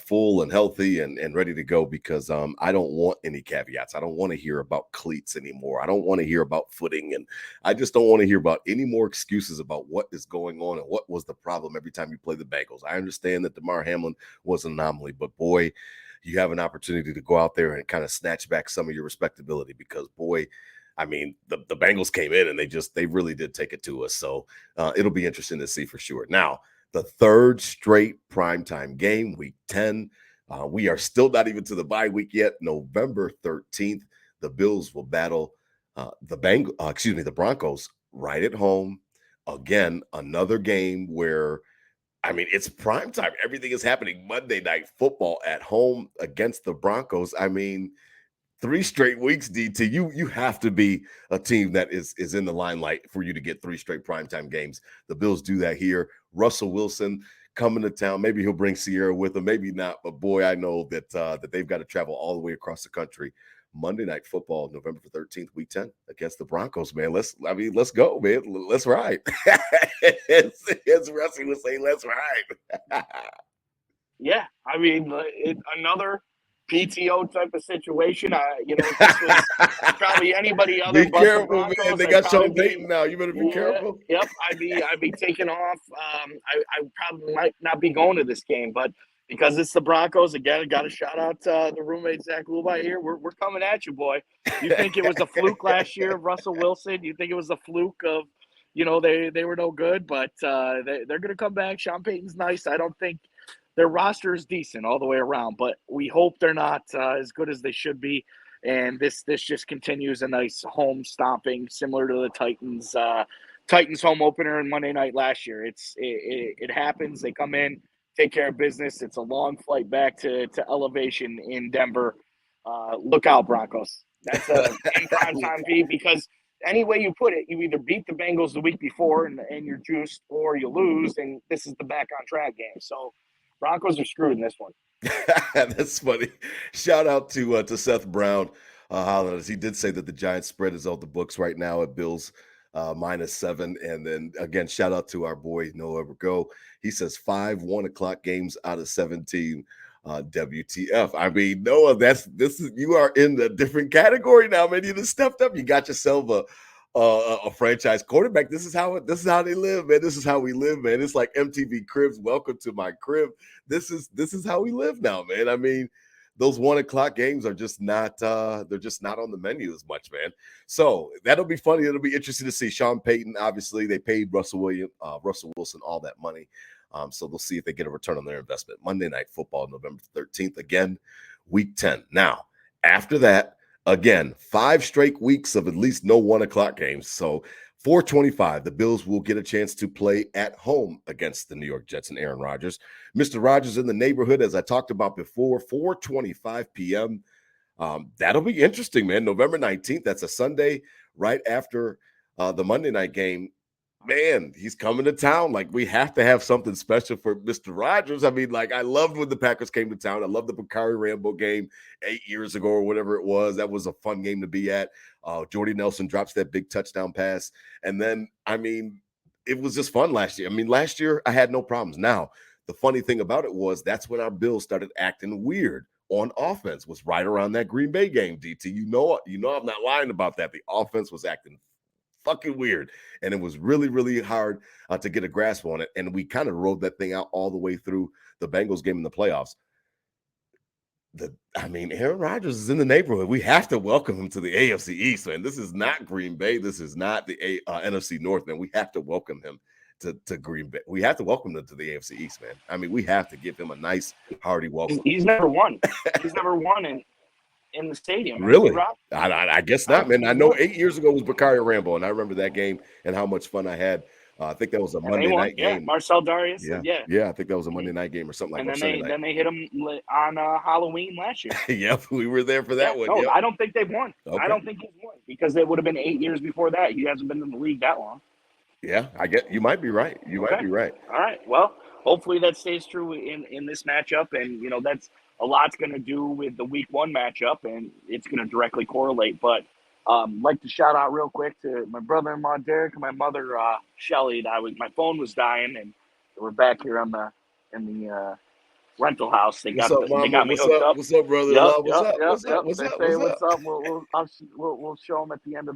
full and healthy and ready to go because I don't want any caveats. I don't want to hear about cleats anymore. I don't want to hear about footing, and I just don't want to hear about any more excuses about what is going on and what was the problem every time you play the Bengals. I understand that Damar Hamlin was an anomaly, but boy, you have an opportunity to go out there and kind of snatch back some of your respectability because, boy, I mean, the Bengals came in and they really did take it to us. So it'll be interesting to see for sure. Now, the third straight primetime game, week 10. We are still not even to the bye week yet. November 13th, the Bills will battle the Broncos right at home. Again, another game where, I mean, it's prime time. Everything is happening. Monday Night Football at home against the Broncos. I mean, 3 straight weeks, DT. You have to be a team that is in the limelight for you to get 3 straight primetime games. The Bills do that here. Russell Wilson coming to town. Maybe he'll bring Sierra with him. Maybe not. But boy, I know that that they've got to travel all the way across the country. Monday Night Football, November 13th, week 10 against the Broncos, man. Let's go, man. Let's ride. as Rusty would say, let's ride. Yeah, I mean, another PTO type of situation. This was probably anybody other. Be but careful, the Broncos, man. They got Sean Payton now. You better be careful. Yep, I'd be taking off. I probably might not be going to this game, but because it's the Broncos, again, I got to shout out the roommate Zach Lubai here. We're coming at you, boy. You think it was a fluke last year of Russell Wilson? You think it was a fluke of, they were no good, but they're going to come back. Sean Payton's nice. I don't think their roster is decent all the way around, but we hope they're not as good as they should be. And this just continues a nice home stomping, similar to the Titans home opener in Monday night last year. It happens. They come in, take care of business. It's a long flight back to elevation in Denver. Look out, Broncos. That's a prime time beat because any way you put it, you either beat the Bengals the week before and you're juiced, or you lose, and this is the back on track game. So Broncos are screwed in this one. That's funny. Shout out to Seth Brown, Holland. He did say that the Giants spread is off the books right now at Bills -7. And then again, shout out to our boy Noah Go. He says 5 1 o'clock games out of 17. WTF. I mean, Noah, this is you are in a different category now, man. You just stepped up. You got yourself a franchise quarterback. This is how they live, man. This is how we live, man. It's like MTV Cribs. Welcome to my crib. This is how we live now, man. I mean, those 1 o'clock games are just not they're just not on the menu as much, man. So that'll be funny. It'll be interesting to see. Sean Payton, obviously, they paid Russell Wilson all that money. So they'll see if they get a return on their investment. Monday Night Football, November 13th, again, week 10. Now, after that, again, 5 straight weeks of at least no 1 o'clock games. So 425, the Bills will get a chance to play at home against the New York Jets and Aaron Rodgers. Mr. Rodgers in the neighborhood, as I talked about before, 4:25 p.m. That'll be interesting, man. November 19th, that's a Sunday right after the Monday night game. Man, he's coming to town. Like, we have to have something special for Mr. Rodgers. I mean, like, I loved when the Packers came to town. I loved the Bakari Rambo game 8 years ago or whatever it was. That was a fun game to be at. Jordy Nelson drops that big touchdown pass. And then, I mean, it was just fun last year. I mean, last year I had no problems. Now, the funny thing about it was that's when our Bills started acting weird on offense, was right around that Green Bay game, DT. You know I'm not lying about that. The offense was acting fucking weird, and it was really, really hard to get a grasp on it. And we kind of rode that thing out all the way through the Bengals game in the playoffs. Aaron Rodgers is in the neighborhood. We have to welcome him to the AFC East, man. This is not Green Bay. This is not the NFC North, man. We have to welcome him to Green Bay. We have to welcome him to the AFC East, man. I mean, we have to give him a nice, hearty welcome. He's never won. He's never won in the stadium. Really? I guess not, man. I know 8 years ago was Bakari Rambo, and I remember that game and how much fun I had. I think that was a Monday night game. Marcel Darius. Yeah. I think that was a Monday night game or something like that. And then they hit him on Halloween last year. Yep, we were there for that one. No, yep. I don't think they've won. Okay. I don't think he's won because it would have been 8 years before that. He hasn't been in the league that long. Yeah, I get you might be right. Might be right. All right. Well, hopefully that stays true in this matchup, and that's a lot's going to do with the week 1 matchup, and it's going to directly correlate. But like to shout out real quick to my brother-in-law Derek and my mother Shelly. My phone was dying, and we're back here in the rental house. They got me hooked up. What's up, brother? What's up? We'll show them at the end of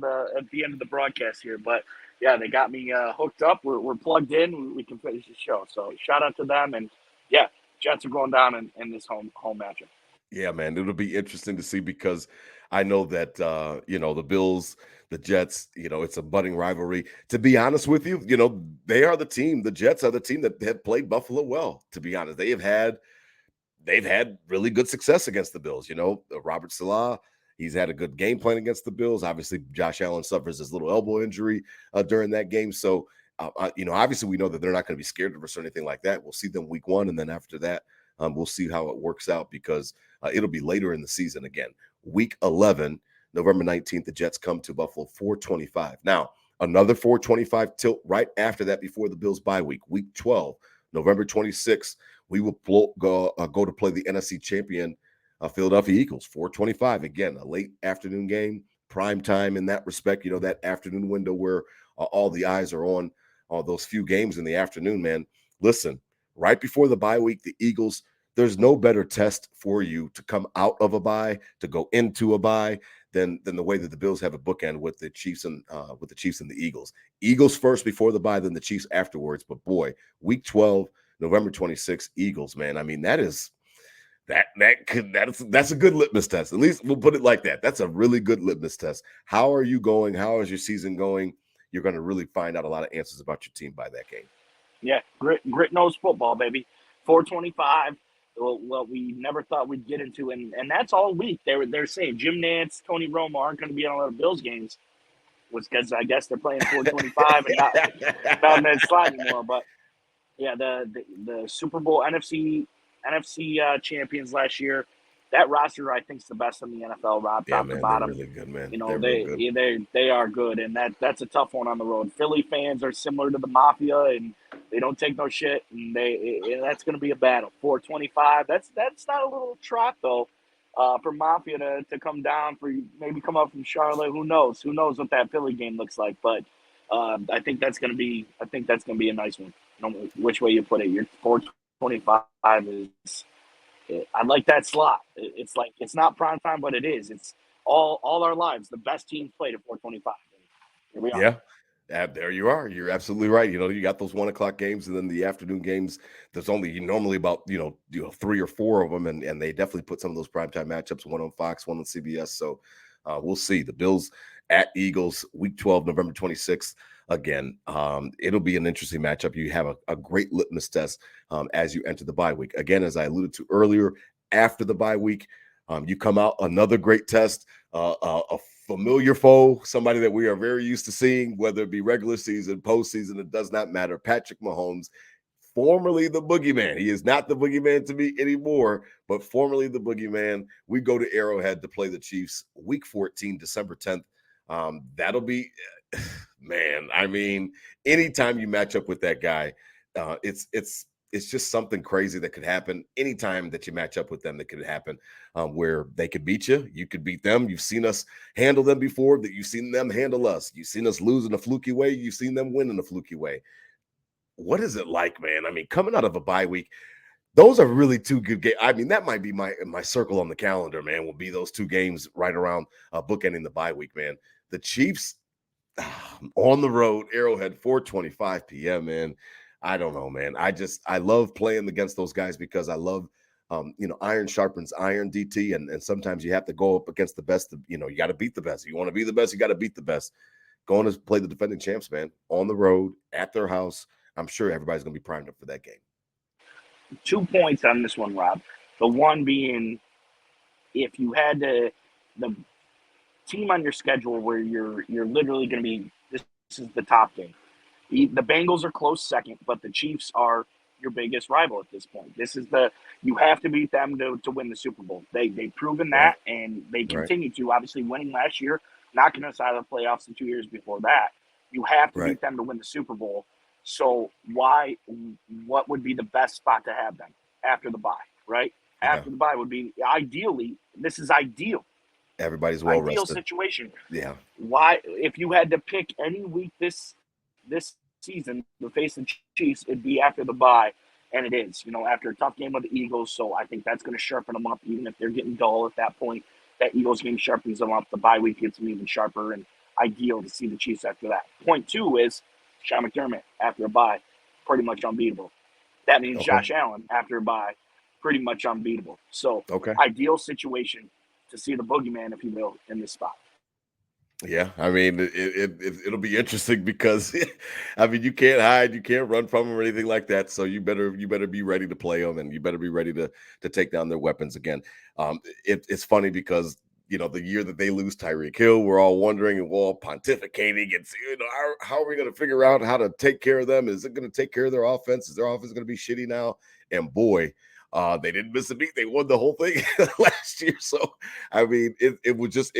the broadcast here. But yeah, they got me hooked up. We're plugged in. We can finish the show. So shout out to them, and yeah, Jets are going down in this home matchup. Yeah, man, it'll be interesting to see because I know that the Bills, the Jets, it's a budding rivalry. To be honest with you, they are the team. The Jets are the team that have played Buffalo well. To be honest, they've had really good success against the Bills. Robert Salah, he's had a good game plan against the Bills. Obviously, Josh Allen suffers his little elbow injury during that game. So, obviously we know that they're not going to be scared of us or anything like that. We'll see them week 1. And then after that, we'll see how it works out because it'll be later in the season again. Week 11, November 19th, the Jets come to Buffalo, 4:25. Now, another 4:25 tilt right after that before the Bills bye week. Week 12, November 26th, we will go to play the NFC champion Philadelphia Eagles, 4:25. Again, a late afternoon game, prime time in that respect. That afternoon window where all the eyes are on those few games in the afternoon, man. Listen, right before the bye week, the Eagles, there's no better test for you to come out of a bye, to go into a bye, than the way that the Bills have a bookend with the Chiefs and the Eagles. Eagles first before the bye, then the Chiefs afterwards. But boy, week 12, November 26th, Eagles, man. I mean, that's a good litmus test. At least we'll put it like that. That's a really good litmus test. How are you going? How is your season going? You're going to really find out a lot of answers about your team by that game. Yeah, grit nose football, baby. 4:25. What we never thought we'd get into, and that's all week. They're saying Jim Nantz, Tony Romo aren't going to be on a lot of Bills games, was because I guess they're playing 4:25 and not in that slot anymore. But yeah, the Super Bowl NFC champions last year, that roster I think is the best in the NFL, Rob, top to bottom. They're really good, man. They are good, and that's a tough one on the road. Philly fans are similar to the Mafia, and they don't take no shit, and that's going to be a battle. 4:25. That's not a little trot though, for Mafia to come down, for maybe come up from Charlotte. Who knows? Who knows what that Philly game looks like? But I think that's going to be a nice one. No, which way you put it, your 425 is. I like that slot. It's like it's not prime time, but it is. It's all our lives. The best teams played at 425. Here we are. Yeah. There you are. You're absolutely right. You got those 1 o'clock games, and then the afternoon games. There's only normally about 3 or 4 of them, and they definitely put some of those primetime matchups, one on Fox, one on CBS. So we'll see. The Bills at Eagles, Week 12, November 26th. Again, it'll be an interesting matchup. You have a great litmus test as you enter the bye week. Again, as I alluded to earlier, after the bye week, you come out another great test, a familiar foe, somebody that we are very used to seeing, whether it be regular season, postseason, it does not matter. Patrick Mahomes, formerly the boogeyman. He is not the boogeyman to me anymore, but formerly the boogeyman. We go to Arrowhead to play the Chiefs, Week 14, December 10th. That'll be, man. I mean, anytime you match up with that guy, it's just something crazy that could happen. Anytime that you match up with them, that could happen, where they could beat you. You could beat them. You've seen us handle them before. That you've seen them handle us. You've seen us lose in a fluky way. You've seen them win in a fluky way. What is it like, man? I mean, coming out of a bye week, those are really two good games. I mean, that might be my circle on the calendar, man. Will be those two games right around bookending the bye week, man. The Chiefs on the road, Arrowhead, 4:25 p.m. Man, I don't know, man. I love playing against those guys because I love, iron sharpens iron, DT, and sometimes you have to go up against the best. You got to beat the best. If you want to be the best, you got to beat the best. Going to play the defending champs, man, on the road at their house. I'm sure everybody's going to be primed up for that game. 2 points on this one, Rob. The one being, if you had the team on your schedule where you're literally going to be, this is the top game. The Bengals are close second, but the Chiefs are your biggest rival at this point. You have to beat them to win the Super Bowl. They've proven that, and they continue to. Obviously, winning last year, knocking us out of the playoffs the 2 years before that. You have to beat them to win the Super Bowl. So what would be the best spot to have them after the bye, right? Yeah. After the bye would be ideally, this is ideal. Everybody's well rested. Ideal situation. Yeah. Why, if you had to pick any week this season to face the Chiefs, it'd be after the bye, and it is. After a tough game with the Eagles, so I think that's going to sharpen them up, even if they're getting dull at that point. That Eagles game sharpens them up. The bye week gets them even sharper, and ideal to see the Chiefs after that. Point 2 is Sean McDermott after a bye, pretty much unbeatable. That means Josh Allen after a bye, pretty much unbeatable. So ideal situation to see the boogeyman, if you will, in this spot. Yeah, I mean, it'll be interesting because, I mean, you can't hide, you can't run from them or anything like that. So you better be ready to play them, and you better be ready to take down their weapons again. It's funny because the year that they lose Tyreek Hill, we're all wondering and we're all pontificating and how are we going to figure out how to take care of them? Is it going to take care of their offense? Is their offense going to be shitty now? And boy, they didn't miss a beat. They won the whole thing last year. So, I mean, it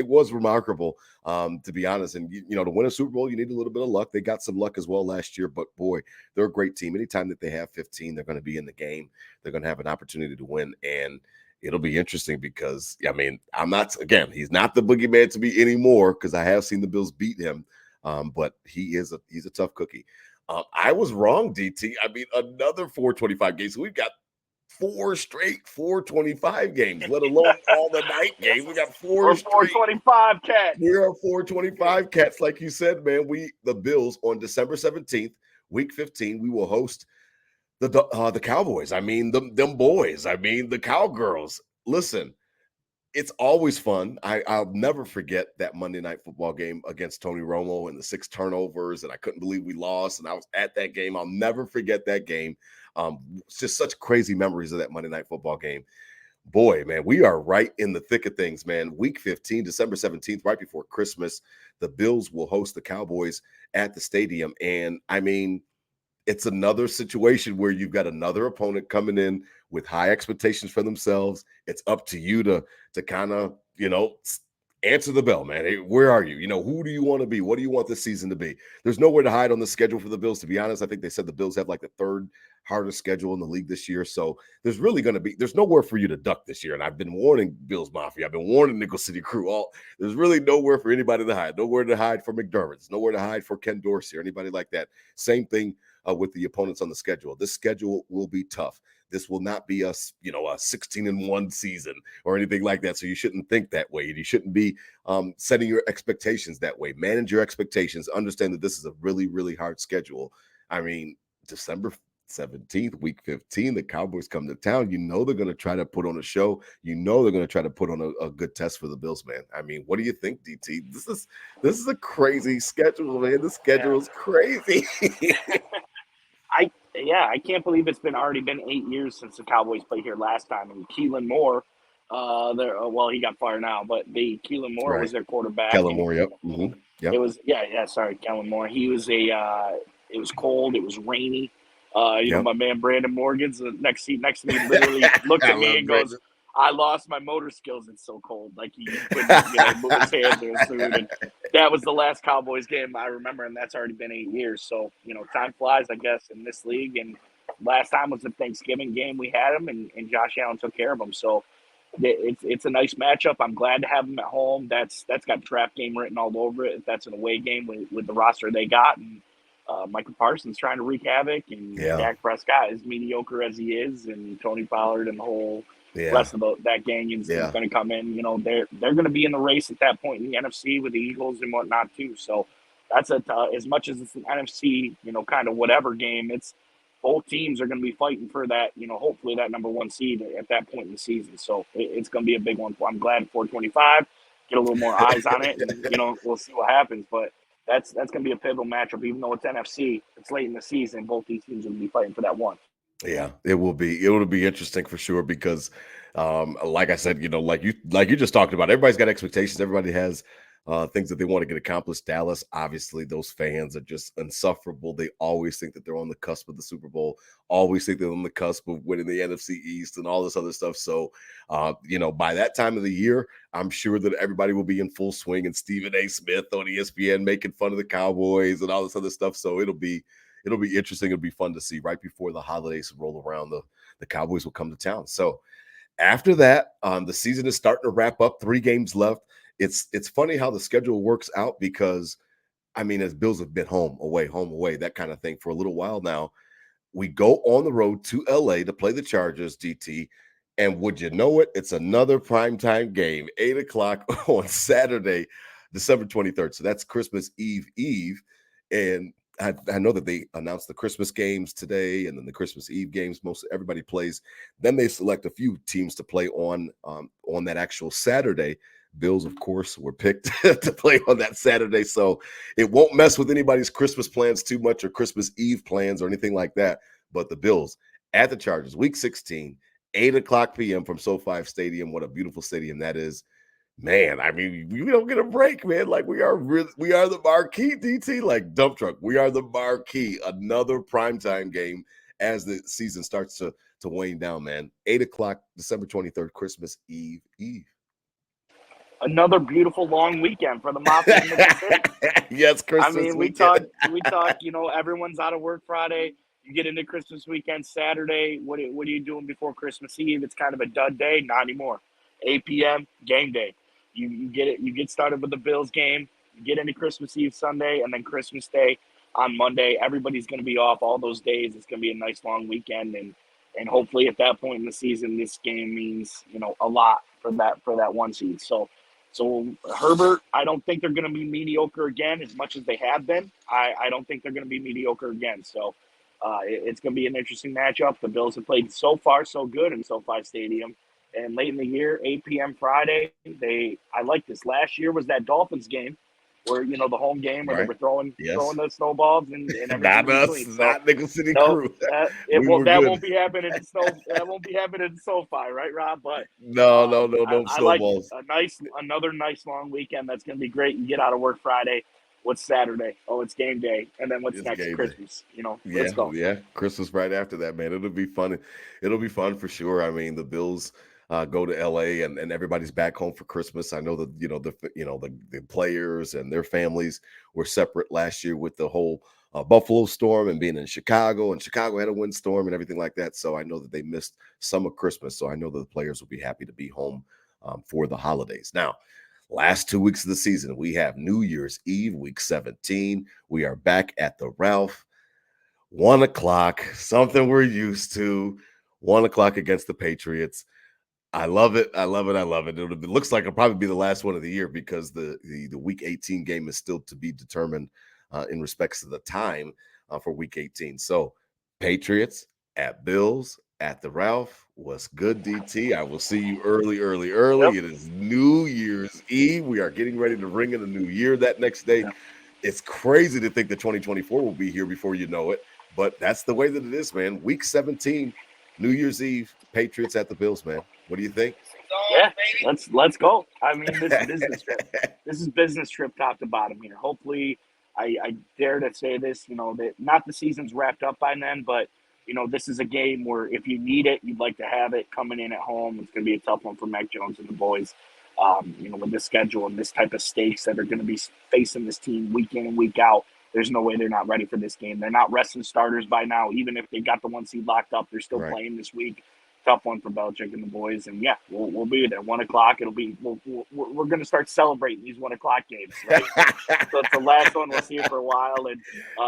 was remarkable, to be honest. And, to win a Super Bowl, you need a little bit of luck. They got some luck as well last year, but boy, they're a great team. Anytime that they have 15, they're going to be in the game. They're going to have an opportunity to win. And it'll be interesting because, I mean, he's not the boogeyman to me anymore because I have seen the Bills beat him. But he's a tough cookie. I was wrong, DT. I mean, another 425 games. So we've got 4 straight 425 games, let alone all the night games. We got 425 cats. We are 425 cats, like you said, man. The Bills on December 17th, Week 15, we will host the Cowboys. I mean, them boys. I mean, the Cowgirls. Listen, it's always fun. I'll never forget that Monday Night Football game against Tony Romo and the 6 turnovers, and I couldn't believe we lost, and I was at that game. I'll never forget that game. It's just such crazy memories of that Monday Night Football game. Boy, man, we are right in the thick of things, man. Week 15, December 17th, right before Christmas, the Bills will host the Cowboys at the stadium. And, I mean, it's another situation where you've got another opponent coming in with high expectations for themselves. It's up to you to kind of, answer the bell, man. Hey, where are you? Who do you want to be? What do you want this season to be? There's nowhere to hide on the schedule for the Bills, to be honest. I think they said the Bills have like the 3rd hardest schedule in the league this year. So there's nowhere for you to duck this year. And I've been warning Bills Mafia, I've been warning Nickel City Crew. There's really nowhere for anybody to hide. Nowhere to hide for McDermott's. Nowhere to hide for Ken Dorsey or anybody like that. Same thing with the opponents on the schedule. This schedule will be tough. This will not be a 16-1 season or anything like that. So you shouldn't think that way. You shouldn't be setting your expectations that way. Manage your expectations. Understand that this is a really, really hard schedule. I mean, December 17th, week 15, the Cowboys come to town. You know they're going to try to put on a show. You know they're going to try to put on a good test for the Bills, man. I mean, what do you think, DT? This is a crazy schedule, man. The schedule is crazy. I can't believe it's already been 8 years since the Cowboys played here last time. And Keelan Moore, he got fired now, but Keelan Moore was their quarterback. Kellen Moore, yep. Mm-hmm. Yep. It was Kellen Moore. He was it was cold, it was rainy. My man Brandon Morgan's the next seat next to me literally looked at me and goes, I lost my motor skills. It's so cold. Like he couldn't move his hands or his food. And that was the last Cowboys game I remember, and that's already been 8 years. So, time flies, I guess, in this league. And last time was the Thanksgiving game we had him, and Josh Allen took care of him. So it's a nice matchup. I'm glad to have him at home. That's got trap game written all over it. If that's an away game with the roster they got. And Michael Parsons trying to wreak havoc, and Dak Prescott, as mediocre as he is, and Tony Pollard and the whole rest of that gang is going to come in. They're going to be in the race at that point in the NFC with the Eagles and whatnot too. So that's as much as it's an NFC, kind of whatever game. It's both teams are going to be fighting for that, hopefully that number one seed at that point in the season. So it's going to be a big one. I'm glad 425 get a little more eyes on it, and we'll see what happens. But that's going to be a pivotal matchup, even though it's NFC. It's late in the season. Both these teams will be fighting for that one. Yeah, it will be. It will be interesting for sure because, like I said, like you just talked about, everybody's got expectations. Everybody has things that they want to get accomplished. Dallas, obviously, those fans are just insufferable. They always think that they're on the cusp of the Super Bowl. Always think they're on the cusp of winning the NFC East and all this other stuff. So, by that time of the year, I'm sure that everybody will be in full swing. And Stephen A. Smith on ESPN making fun of the Cowboys and all this other stuff. So it'll be interesting. It'll be fun to see right before the holidays roll around. The Cowboys will come to town. So after that, the season is starting to wrap up. 3 games left. It's funny how the schedule works out because, as Bills have been home, away, that kind of thing for a little while now. We go on the road to LA to play the Chargers, DT. And would you know it? It's another primetime game, 8:00 on Saturday, December 23rd. So that's Christmas Eve. And I know that they announced the Christmas games today, and then the Christmas Eve games. Most everybody plays. Then they select a few teams to play on that actual Saturday. Bills, of course, were picked to play on that Saturday, so it won't mess with anybody's Christmas plans too much or Christmas Eve plans or anything like that. But the Bills at the Chargers, Week 16, 8:00 p.m. from SoFi Stadium. What a beautiful stadium that is. Man, we don't get a break, man. Like we are the marquee, DT, like dump truck. We are the marquee. Another primetime game as the season starts to wane down, man. 8:00, December 23rd, Christmas Eve. Another beautiful long weekend for the Mafia in Nickel City. Yes, Christmas we talk, everyone's out of work Friday. You get into Christmas weekend Saturday. What are you doing before Christmas Eve? It's kind of a dud day. Not anymore. 8 p.m. game day. You get it. You get started with the Bills game. You get into Christmas Eve Sunday, and then Christmas Day on Monday. Everybody's going to be off all those days. It's going to be a nice long weekend, and hopefully at that point in the season, this game means a lot for that one seed. So Herbert, I don't think they're going to be mediocre again as much as they have been. I don't think they're going to be mediocre again. So it's going to be an interesting matchup. The Bills have played so far so good in SoFi Stadium. And late in the year, 8 p.m. Friday, I like this. Last year was that Dolphins game where, the home game where they were throwing the snowballs and everything. Not us, not Nickel City Crew. That won't be happening in that won't be happening in SoFi, right, Rob? But no snowballs. I like another nice long weekend. That's going to be great. You get out of work Friday. What's Saturday? Oh, it's game day. And then what's next? Christmas. Let's go. Yeah, Christmas right after that, man. It'll be fun. It'll be fun for sure. The Bills go to LA and everybody's back home for Christmas. I know that the players and their families were separate last year with the whole Buffalo storm and being in Chicago, and Chicago had a windstorm and everything like that. So I know that they missed some of Christmas. So I know that the players will be happy to be home for the holidays. Now, last 2 weeks of the season, we have New Year's Eve, week 17. We are back at the Ralph. 1 o'clock, something we're used to. 1 o'clock against the Patriots. I love it. I love it. I love it. It looks like it'll probably be the last one of the year because the week 18 game is still to be determined in respects to the time for week 18. So Patriots at Bills at the Ralph. What's good, DT? I will see you early. Yep. It is New Year's Eve. We are getting ready to ring in a new year that next day. Yeah. It's crazy to think that 2024 will be here before you know it, but that's the way that it is, man. Week 17, New Year's Eve, Patriots at the Bills, man. What do you think? Yeah, let's go. I mean, this is business trip. This is business trip top to bottom here. Hopefully, I dare to say this. That not the season's wrapped up by then, but this is a game where if you need it, you'd like to have it coming in at home. It's going to be a tough one for Mac Jones and the boys. With this schedule and this type of stakes that are going to be facing this team week in and week out. There's no way they're not ready for this game. They're not resting starters by now. Even if they got the 1 seed locked up, they're still Right. playing this week. Tough one for Belichick and the boys. And yeah, we'll be there. 1 o'clock. It'll be. We're going to start celebrating these 1 o'clock games. Right? So it's the last one. We'll see it for a while, and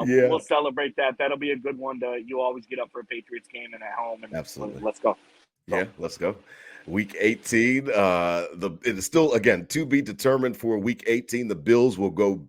Yeah. we'll celebrate that. That'll be a good one. You always get up for a Patriots game and at home. And Absolutely. let's go. Yeah, let's go. Week 18. It is still again to be determined for week 18. The Bills will go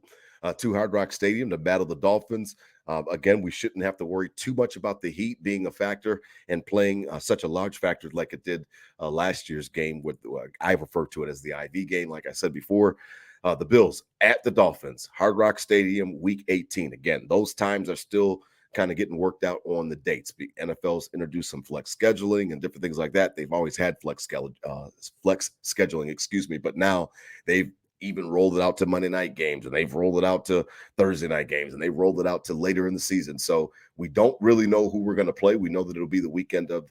to Hard Rock Stadium to battle the Dolphins. Again, we shouldn't have to worry too much about the heat being a factor and playing such a large factor like it did last year's game. With I refer to it as the IV game, like I said before. The Bills at the Dolphins, Hard Rock Stadium, week 18. Again, those times are still kind of getting worked out on the dates. The NFL's introduced some flex scheduling and different things like that. They've always had flex scheduling, excuse me, but now they've even rolled it out to Monday night games, and they've rolled it out to Thursday night games, and they rolled it out to later in the season. So we don't really know who we're going to play. We know that it'll be the weekend of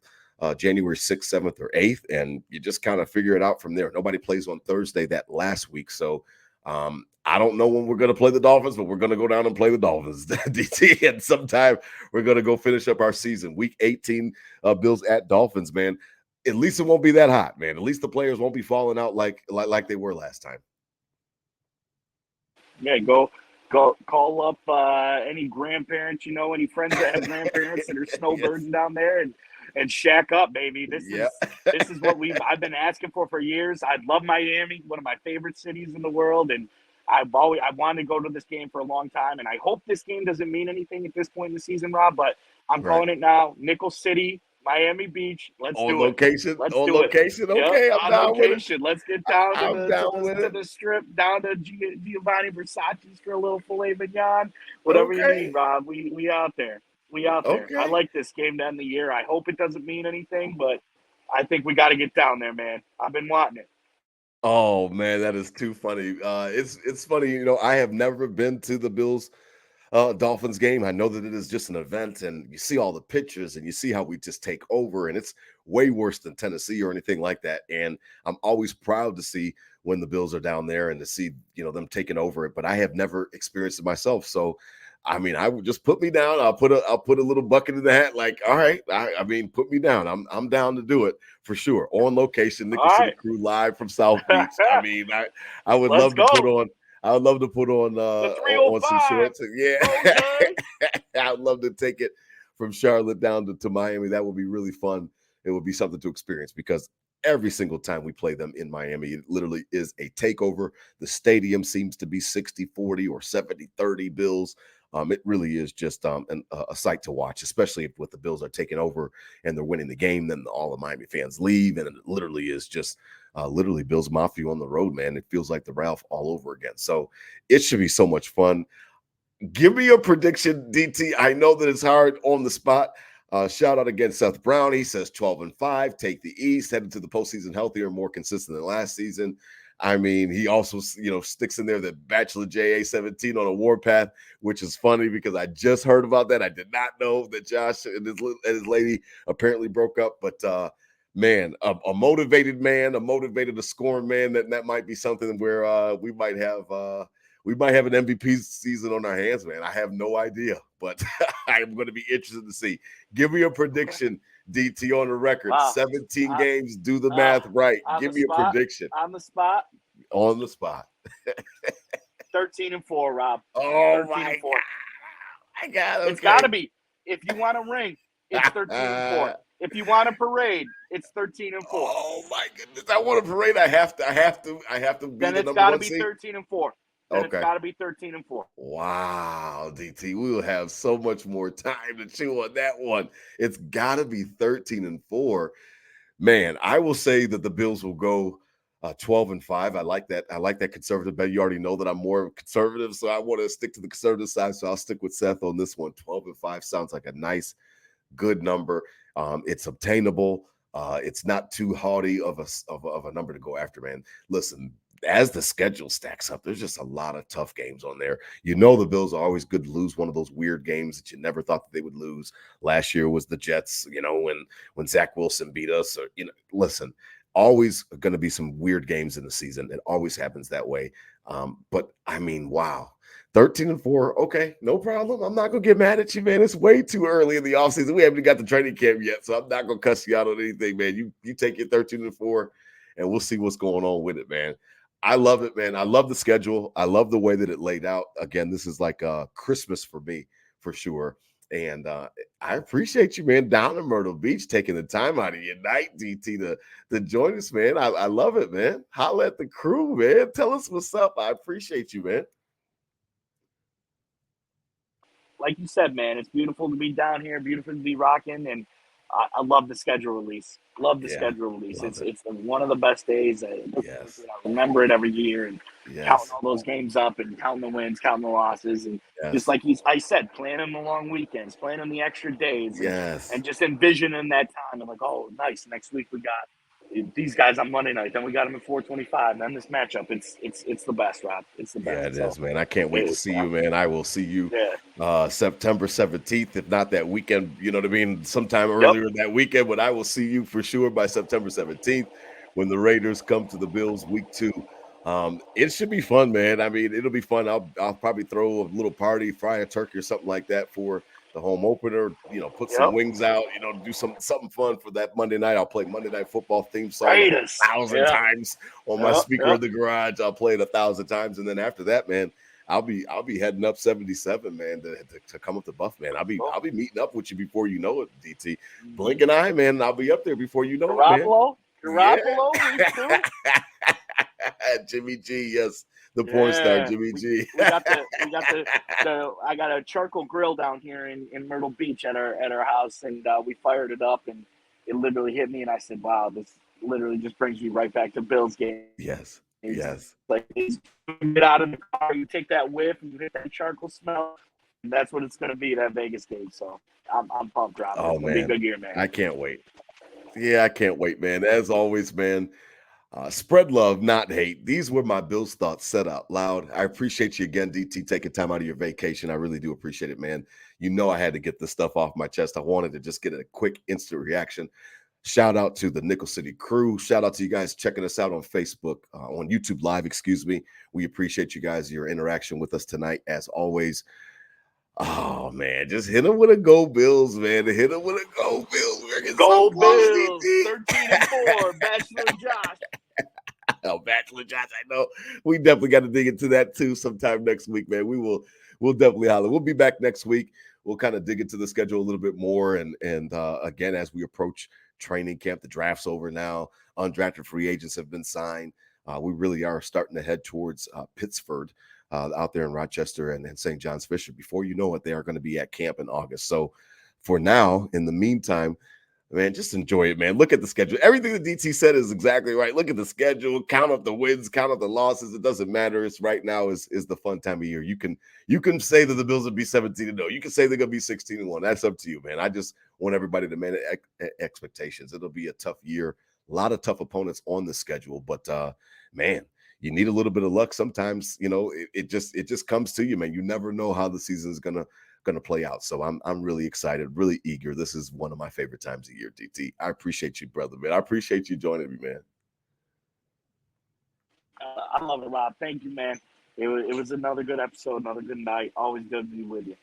January 6th, 7th, or 8th, and you just kind of figure it out from there. Nobody plays on Thursday that last week, so I don't know when we're going to play the Dolphins, but we're going to go down and play the Dolphins, DT, and sometime we're going to go finish up our season. Week 18, Bills at Dolphins, man. At least it won't be that hot, man. At least the players won't be falling out like they were last time. Yeah, go call up any grandparents, any friends that have grandparents that are snowbirding down there and shack up, baby. This is what I've been asking for years. I love Miami, one of my favorite cities in the world, and I wanted to go to this game for a long time, and I hope this game doesn't mean anything at this point in the season, Rob, but I'm calling it now. Nickel City, Miami Beach. Let's do location, it. Let's on do location. it. Okay, yep, I'm down location. with it. Let's get down to the strip, down to Giovanni Versace's for a little filet mignon. Whatever you need, Rob. We out there. We out there. Okay. I like this game to end the year. I hope it doesn't mean anything, but I think we got to get down there, man. I've been wanting it. Oh man, that is too funny. It's funny, I have never been to the Bills Dolphins game. I know that it is just an event, and you see all the pictures and you see how we just take over, and it's way worse than Tennessee or anything like that. And I'm always proud to see when the Bills are down there and to see them taking over it. But I have never experienced it myself, so I mean, I would just put me down. I'll put a little bucket in the hat. Like, all right, I mean, put me down. I'm down to do it for sure. On location, Nickel City Crew live from South Beach. I mean, I would love to put on. I would love to put on some shorts. Yeah, I would love to take it from Charlotte down to Miami. That would be really fun. It would be something to experience because every single time we play them in Miami, it literally is a takeover. The stadium seems to be 60-40 or 70-30 Bills. It really is just a sight to watch, especially if the Bills are taking over and they're winning the game. Then all the Miami fans leave, and it literally is just literally Bills Mafia on the road, man. It feels like the Ralph all over again. So it should be so much fun. Give me a prediction, DT. I know that it's hard on the spot. Shout out again, Seth Brown. He says 12-5, take the East, headed to the postseason healthier and more consistent than last season. I mean, he also, sticks in there that Bachelor JA-17 on a warpath, which is funny because I just heard about that. I did not know that Josh and his lady apparently broke up. But man, a motivated man, a motivated, a scoring man. That might be something where we might have an MVP season on our hands, man. I have no idea, but I am going to be interested to see. Give me a Okay. prediction, DT, on the record. Wow. 17 Uh, games. Do the math right. on Give the me a spot. prediction On the spot. on the spot. 13-4, Rob. Oh 13 my and 4. God! I got It's okay. got to be. If you want a ring, it's 13-4. If you want a parade, it's 13-4. Oh my goodness! I want a parade. I have to be Then the it's number got to one be seed. 13-4. Then it's Okay. got to be 13-4. Wow, DT, we will have so much more time to chew on that one. It's got to be 13-4. Man, I will say that the Bills will go 12-5. I like that. I like that conservative bet. You already know that I'm more conservative, so I want to stick to the conservative side. So I'll stick with Seth on this one. 12-5 sounds like a nice, good number. It's obtainable. It's not too haughty of a number to go after, man. Listen, as the schedule stacks up, there's just a lot of tough games on there. You know, the Bills are always good to lose one of those weird games that you never thought that they would lose. Last year was the Jets, you know, when Zach Wilson beat us. Or, you know, listen, always going to be some weird games in the season. It always happens that way. But I mean, wow. 13-4. Okay, no problem. I'm not gonna get mad at you, man. It's way too early in the offseason. We haven't got the training camp yet, so I'm not gonna cuss you out on anything, man. You take your 13-4, and we'll see what's going on with it, man. I love it, man. I love the schedule. I love the way that it laid out. Again, this is like Christmas for me, for sure. And I appreciate you, man, down in Myrtle Beach, taking the time out of your night, DT, to join us, man. I love it, man. Holla at the crew, man. Tell us what's up. I appreciate you, man. Like you said, man, it's beautiful to be down here, beautiful to be rocking, and I love the schedule release. Love the Yeah, schedule release. love it. It's one of the best days. Yes, I remember it every year, and counting yes, all those games up, and counting the wins, counting the losses, and just yes, like I said, planning the long weekends, planning the extra days, yes. and just envisioning that time. And like, oh, nice. Next week we got these guys on Monday night. Then we got them at 4:25. Then this matchup. It's the best, Rob. It's the Yeah, best. it So, is, man. I can't wait to see you, man. I will see you yeah. September 17th, if not that weekend, you know what I mean? Sometime Yep. earlier that weekend, but I will see you for sure by September 17th when the Raiders come to the Bills week 2. It should be fun, man. I mean, it'll be fun. I'll probably throw a little party, fry a turkey or something like that for the home opener, you know, put some Yep. wings out, you know, do something fun for that Monday night. I'll play Monday Night Football theme song Raiders. 1,000 Yeah. times on my Yep. speaker Yep. in the garage. I'll play it 1,000 times, and then after that, man, I'll be heading up 77, man, to come up to Buff, man. I'll be meeting up with you before you know it, DT. Blink an eye, man. I'll be up there before you know it, man. Yeah. Week 2. Jimmy G, yes, the porn star Jimmy G. We got the I got a charcoal grill down here in Myrtle Beach at our house, and we fired it up, and it literally hit me, and I said, wow, this literally just brings me right back to Bills game. Yes, yes. Like, you get out of the car, you take that whiff, and you hit that charcoal smell, and that's what it's going to be, that Vegas game. So I'm pumped, Rob. Oh It's going to be man, a good year, man. I can't wait. Yeah, I can't wait, man. As always, man. Spread love, not hate. These were my Bills thoughts said out loud. I appreciate you again, DT, taking time out of your vacation. I really do appreciate it, man. You know, I had to get this stuff off my chest. I wanted to just get a quick, instant reaction. Shout out to the Nickel City crew. Shout out to you guys checking us out on Facebook, on YouTube Live, excuse me. We appreciate you guys, your interaction with us tonight, as always. Oh, man, just hit them with a go Bills, man. Hit them with a go Bills. We're getting Go so close, Bills! DT. 13-4, Bachelor Josh. Oh, Bachelor Josh, I know. We definitely got to dig into that too sometime next week, man. We'll definitely holler. We'll be back next week. We'll kind of dig into the schedule a little bit more. And again, as we approach training camp, the draft's over now. Undrafted free agents have been signed. We really are starting to head towards Pittsford out there in Rochester and St. John's Fisher. Before you know it, they are going to be at camp in August. So for now, in the meantime, man, just enjoy it, man. Look at the schedule. Everything that DT said is exactly right. Look at the schedule, count up the wins, count up the losses. It doesn't matter. It's right now is the fun time of year. You can say that the Bills will be 17-0. You can say they're gonna be 16-1. That's up to you, man. I just want everybody to manage expectations. It'll be a tough year, a lot of tough opponents on the schedule, but man, you need a little bit of luck sometimes. You know, it just comes to you, man. You never know how the season is gonna going to play out. So I'm really excited, really eager. This is one of my favorite times of year, DT. I appreciate you, brother, man. I appreciate you joining me, man. I love it, Rob. Thank you, man. It was another good episode, another good night. Always good to be with you.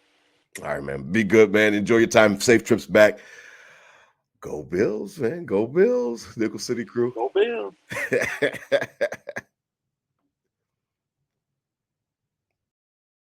All right, man. Be good, man. Enjoy your time. Safe trips back. Go Bills, man. Go Bills. Nickel City crew. Go Bills.